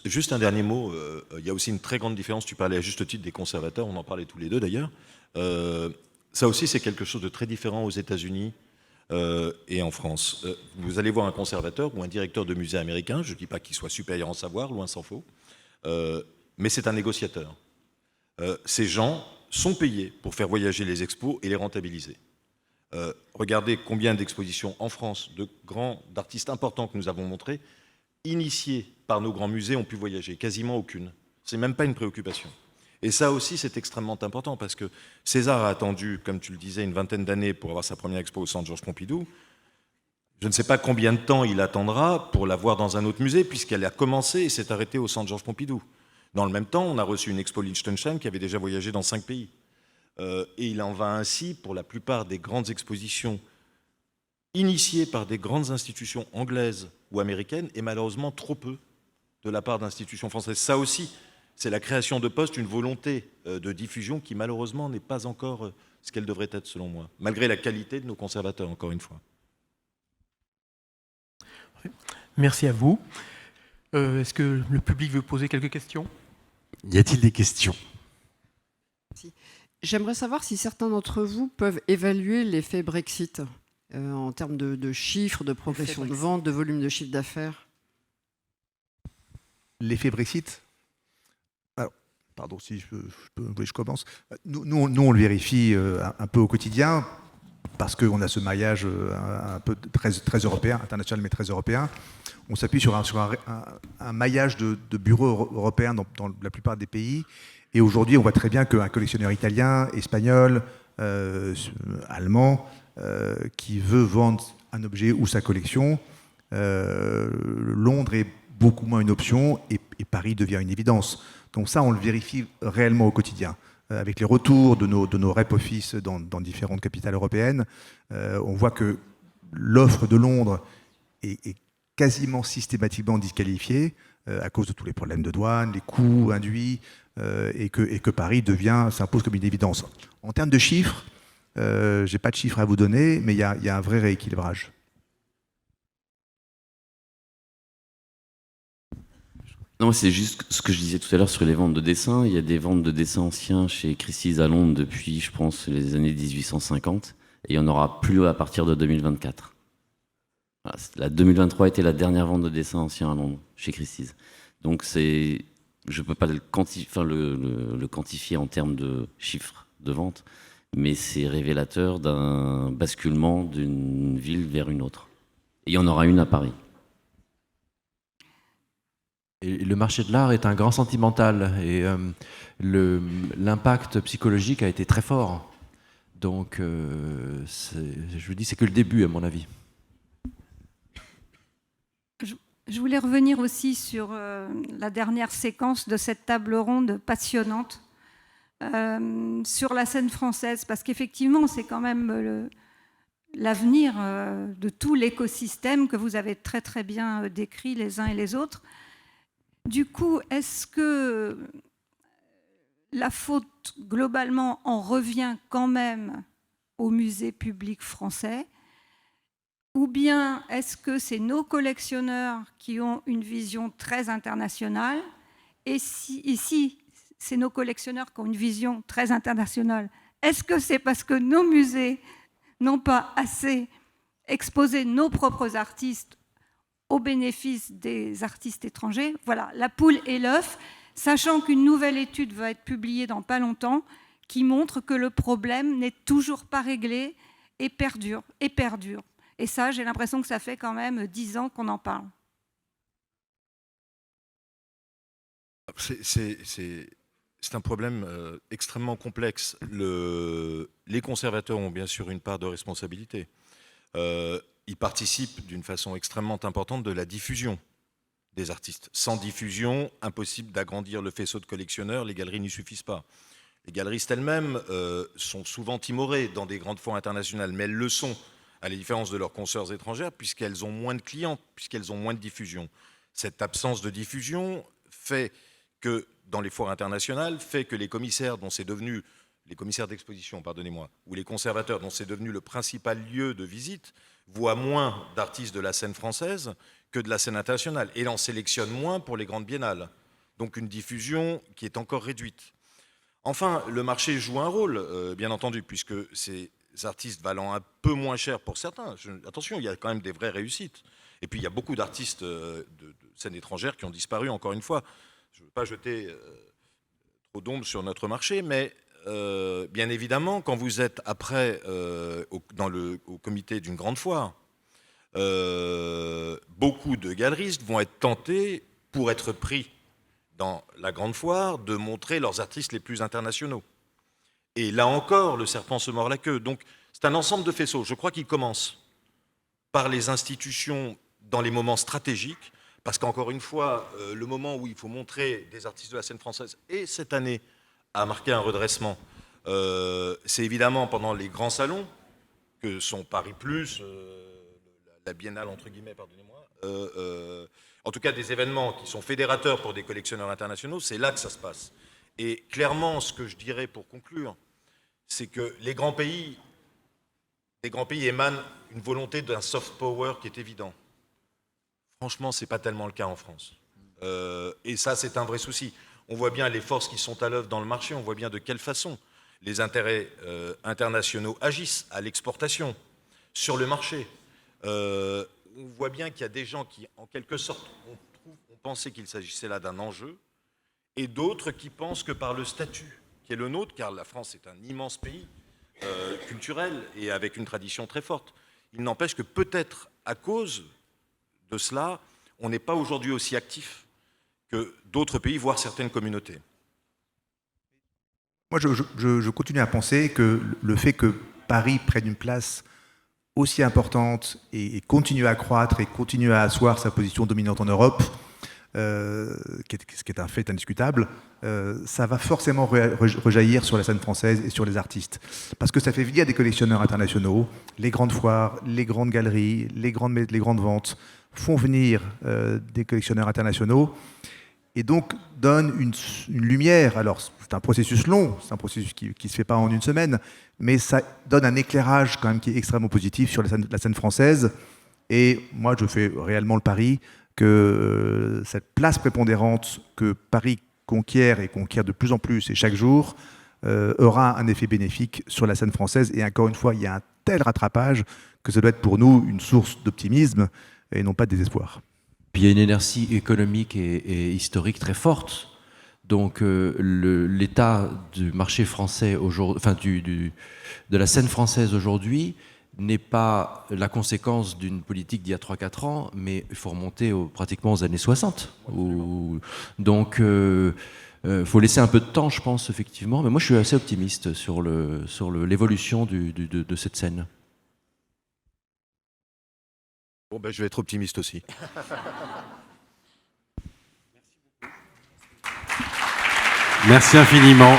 Speaker 3: Juste un dernier mot, il y a aussi une très grande différence, tu parlais à juste titre des conservateurs, on en parlait tous les deux d'ailleurs. Ça aussi c'est quelque chose de très différent aux États-Unis et en France. Vous allez voir un conservateur ou un directeur de musée américain, je ne dis pas qu'il soit supérieur en savoir, loin s'en faut, mais c'est un négociateur. Ces gens sont payés pour faire voyager les expos et les rentabiliser. Regardez combien d'expositions en France d'artistes importants que nous avons montrés, initiés par nos grands musées, ont pu voyager. Quasiment aucune. C'est même pas une préoccupation. Et ça aussi, c'est extrêmement important parce que César a attendu, comme tu le disais, une 20aine d'années pour avoir sa première expo au Centre Georges Pompidou. Je ne sais pas combien de temps il attendra pour la voir dans un autre musée, puisqu'elle a commencé et s'est arrêtée au Centre Georges Pompidou. Dans le même temps, on a reçu une expo Liechtenstein qui avait déjà voyagé dans 5 pays. Et il en va ainsi pour la plupart des grandes expositions initiées par des grandes institutions anglaises ou américaines, et malheureusement trop peu de la part d'institutions françaises. Ça aussi, c'est la création de postes, une volonté de diffusion qui malheureusement n'est pas encore ce qu'elle devrait être selon moi, malgré la qualité de nos conservateurs, encore une fois.
Speaker 2: Merci à vous. Est-ce que le public veut poser quelques questions ?
Speaker 1: Y a-t-il des questions ?
Speaker 8: J'aimerais savoir si certains d'entre vous peuvent évaluer l'effet Brexit en termes de chiffres, de progression de vente, de volume de chiffre d'affaires.
Speaker 6: L'effet Brexit ? Alors, pardon, si je commence. Nous, on le vérifie un peu au quotidien, parce qu'on a ce maillage un peu très européen, international mais très européen. On s'appuie sur un maillage de bureaux européens dans la plupart des pays. Et aujourd'hui, on voit très bien qu'un collectionneur italien, espagnol, allemand, qui veut vendre un objet ou sa collection, Londres est beaucoup moins une option et Paris devient une évidence. Donc ça, on le vérifie réellement au quotidien. Avec les retours de nos rep office dans différentes capitales européennes, on voit que l'offre de Londres est quasiment systématiquement disqualifiée à cause de tous les problèmes de douane, les coûts induits, et que Paris s'impose comme une évidence. En termes de chiffres, je n'ai pas de chiffres à vous donner, mais il y a un vrai rééquilibrage.
Speaker 4: Non, c'est juste ce que je disais tout à l'heure sur les ventes de dessins. Il y a des ventes de dessins anciens chez Christie's à Londres depuis, je pense, les années 1850. Et il n'y en aura plus à partir de 2024. Voilà, la 2023 était la dernière vente de dessins anciens à Londres, chez Christie's. Donc je ne peux pas le quantifier en termes de chiffres de vente, mais c'est révélateur d'un basculement d'une ville vers une autre. Et il y en aura une à Paris.
Speaker 5: Et le marché de l'art est un grand sentimental et l'impact psychologique a été très fort. Donc, je vous dis, c'est que le début, à mon avis.
Speaker 9: Je voulais revenir aussi sur la dernière séquence de cette table ronde passionnante sur la scène française, parce qu'effectivement, c'est quand même l'avenir de tout l'écosystème que vous avez très très bien décrit les uns et les autres. Du coup, est-ce que la faute, globalement, en revient quand même au musée public français ? Ou bien est-ce que c'est nos collectionneurs qui ont une vision très internationale ? Et si c'est nos collectionneurs qui ont une vision très internationale, est-ce que c'est parce que nos musées n'ont pas assez exposé nos propres artistes au bénéfice des artistes étrangers? Voilà, la poule et l'œuf, sachant qu'une nouvelle étude va être publiée dans pas longtemps qui montre que le problème n'est toujours pas réglé et perdure. Et ça, j'ai l'impression que ça fait quand même 10 ans qu'on en parle.
Speaker 3: C'est un problème extrêmement complexe. Les conservateurs ont bien sûr une part de responsabilité. Ils participent d'une façon extrêmement importante de la diffusion des artistes. Sans diffusion, impossible d'agrandir le faisceau de collectionneurs, les galeries n'y suffisent pas. Les galeristes elles-mêmes sont souvent timorées dans des grandes foires internationales, mais elles le sont, à la différence de leurs consoeurs étrangères, puisqu'elles ont moins de clients, puisqu'elles ont moins de diffusion. Cette absence de diffusion fait que, dans les foires internationales, fait que les commissaires dont c'est devenu, les commissaires d'exposition, pardonnez-moi, ou les conservateurs dont c'est devenu le principal lieu de visite, voient moins d'artistes de la scène française que de la scène internationale, et en sélectionnent moins pour les grandes biennales. Donc une diffusion qui est encore réduite. Enfin, le marché joue un rôle, bien entendu, puisque ces artistes valant un peu moins cher pour certains. Attention, il y a quand même des vraies réussites. Et puis il y a beaucoup d'artistes de scène étrangère qui ont disparu, encore une fois. Je ne veux pas jeter trop d'ombre sur notre marché, mais bien évidemment, quand vous êtes après au comité d'une grande foire, beaucoup de galeristes vont être tentés, pour être pris dans la grande foire, de montrer leurs artistes les plus internationaux. Et là encore, le serpent se mord la queue. Donc c'est un ensemble de faisceaux. Je crois qu'il commence par les institutions dans les moments stratégiques, parce qu'encore une fois, le moment où il faut montrer des artistes de la scène française, et cette année a marqué un redressement, c'est évidemment pendant les grands salons, que sont Paris Plus, la Biennale entre guillemets, pardonnez-moi, en tout cas des événements qui sont fédérateurs pour des collectionneurs internationaux, c'est là que ça se passe. Et clairement, ce que je dirais pour conclure, c'est que les grands pays émanent une volonté d'un soft power qui est évident. Franchement, ce n'est pas tellement le cas en France. Et ça, c'est un vrai souci. On voit bien les forces qui sont à l'œuvre dans le marché, on voit bien de quelle façon les intérêts internationaux agissent à l'exportation, sur le marché. On voit bien qu'il y a des gens qui, en quelque sorte, ont pensé qu'il s'agissait là d'un enjeu, et d'autres qui pensent que par le statut qui est le nôtre, car la France est un immense pays culturel et avec une tradition très forte, il n'empêche que peut-être à cause de cela, on n'est pas aujourd'hui aussi actif que d'autres pays, voire certaines communautés.
Speaker 6: Moi, je continue à penser que le fait que Paris prenne une place aussi importante et continue à croître et continue à asseoir sa position dominante en Europe, ce qui est un fait indiscutable, ça va forcément rejaillir sur la scène française et sur les artistes. Parce que ça fait venir des collectionneurs internationaux, les grandes foires, les grandes galeries, les grandes ventes font venir des collectionneurs internationaux et donc donnent une lumière. Alors c'est un processus long, c'est un processus qui ne se fait pas en une semaine, mais ça donne un éclairage quand même qui est extrêmement positif sur la scène française. Et moi, je fais réellement le pari que cette place prépondérante que Paris conquiert et conquiert de plus en plus et chaque jour aura un effet bénéfique sur la scène française. Et encore une fois, il y a un tel rattrapage que ça doit être pour nous une source d'optimisme et non pas de désespoir.
Speaker 5: Puis il y a une inertie économique et historique très forte. Donc l'état du marché français aujourd'hui, enfin de la scène française aujourd'hui n'est pas la conséquence d'une politique d'il y a 3-4 ans, mais il faut remonter pratiquement aux années 60. Donc, faut laisser un peu de temps, je pense, effectivement. Mais moi, je suis assez optimiste sur l'évolution de cette scène.
Speaker 3: Bon, ben, je vais être optimiste aussi.
Speaker 1: Merci infiniment.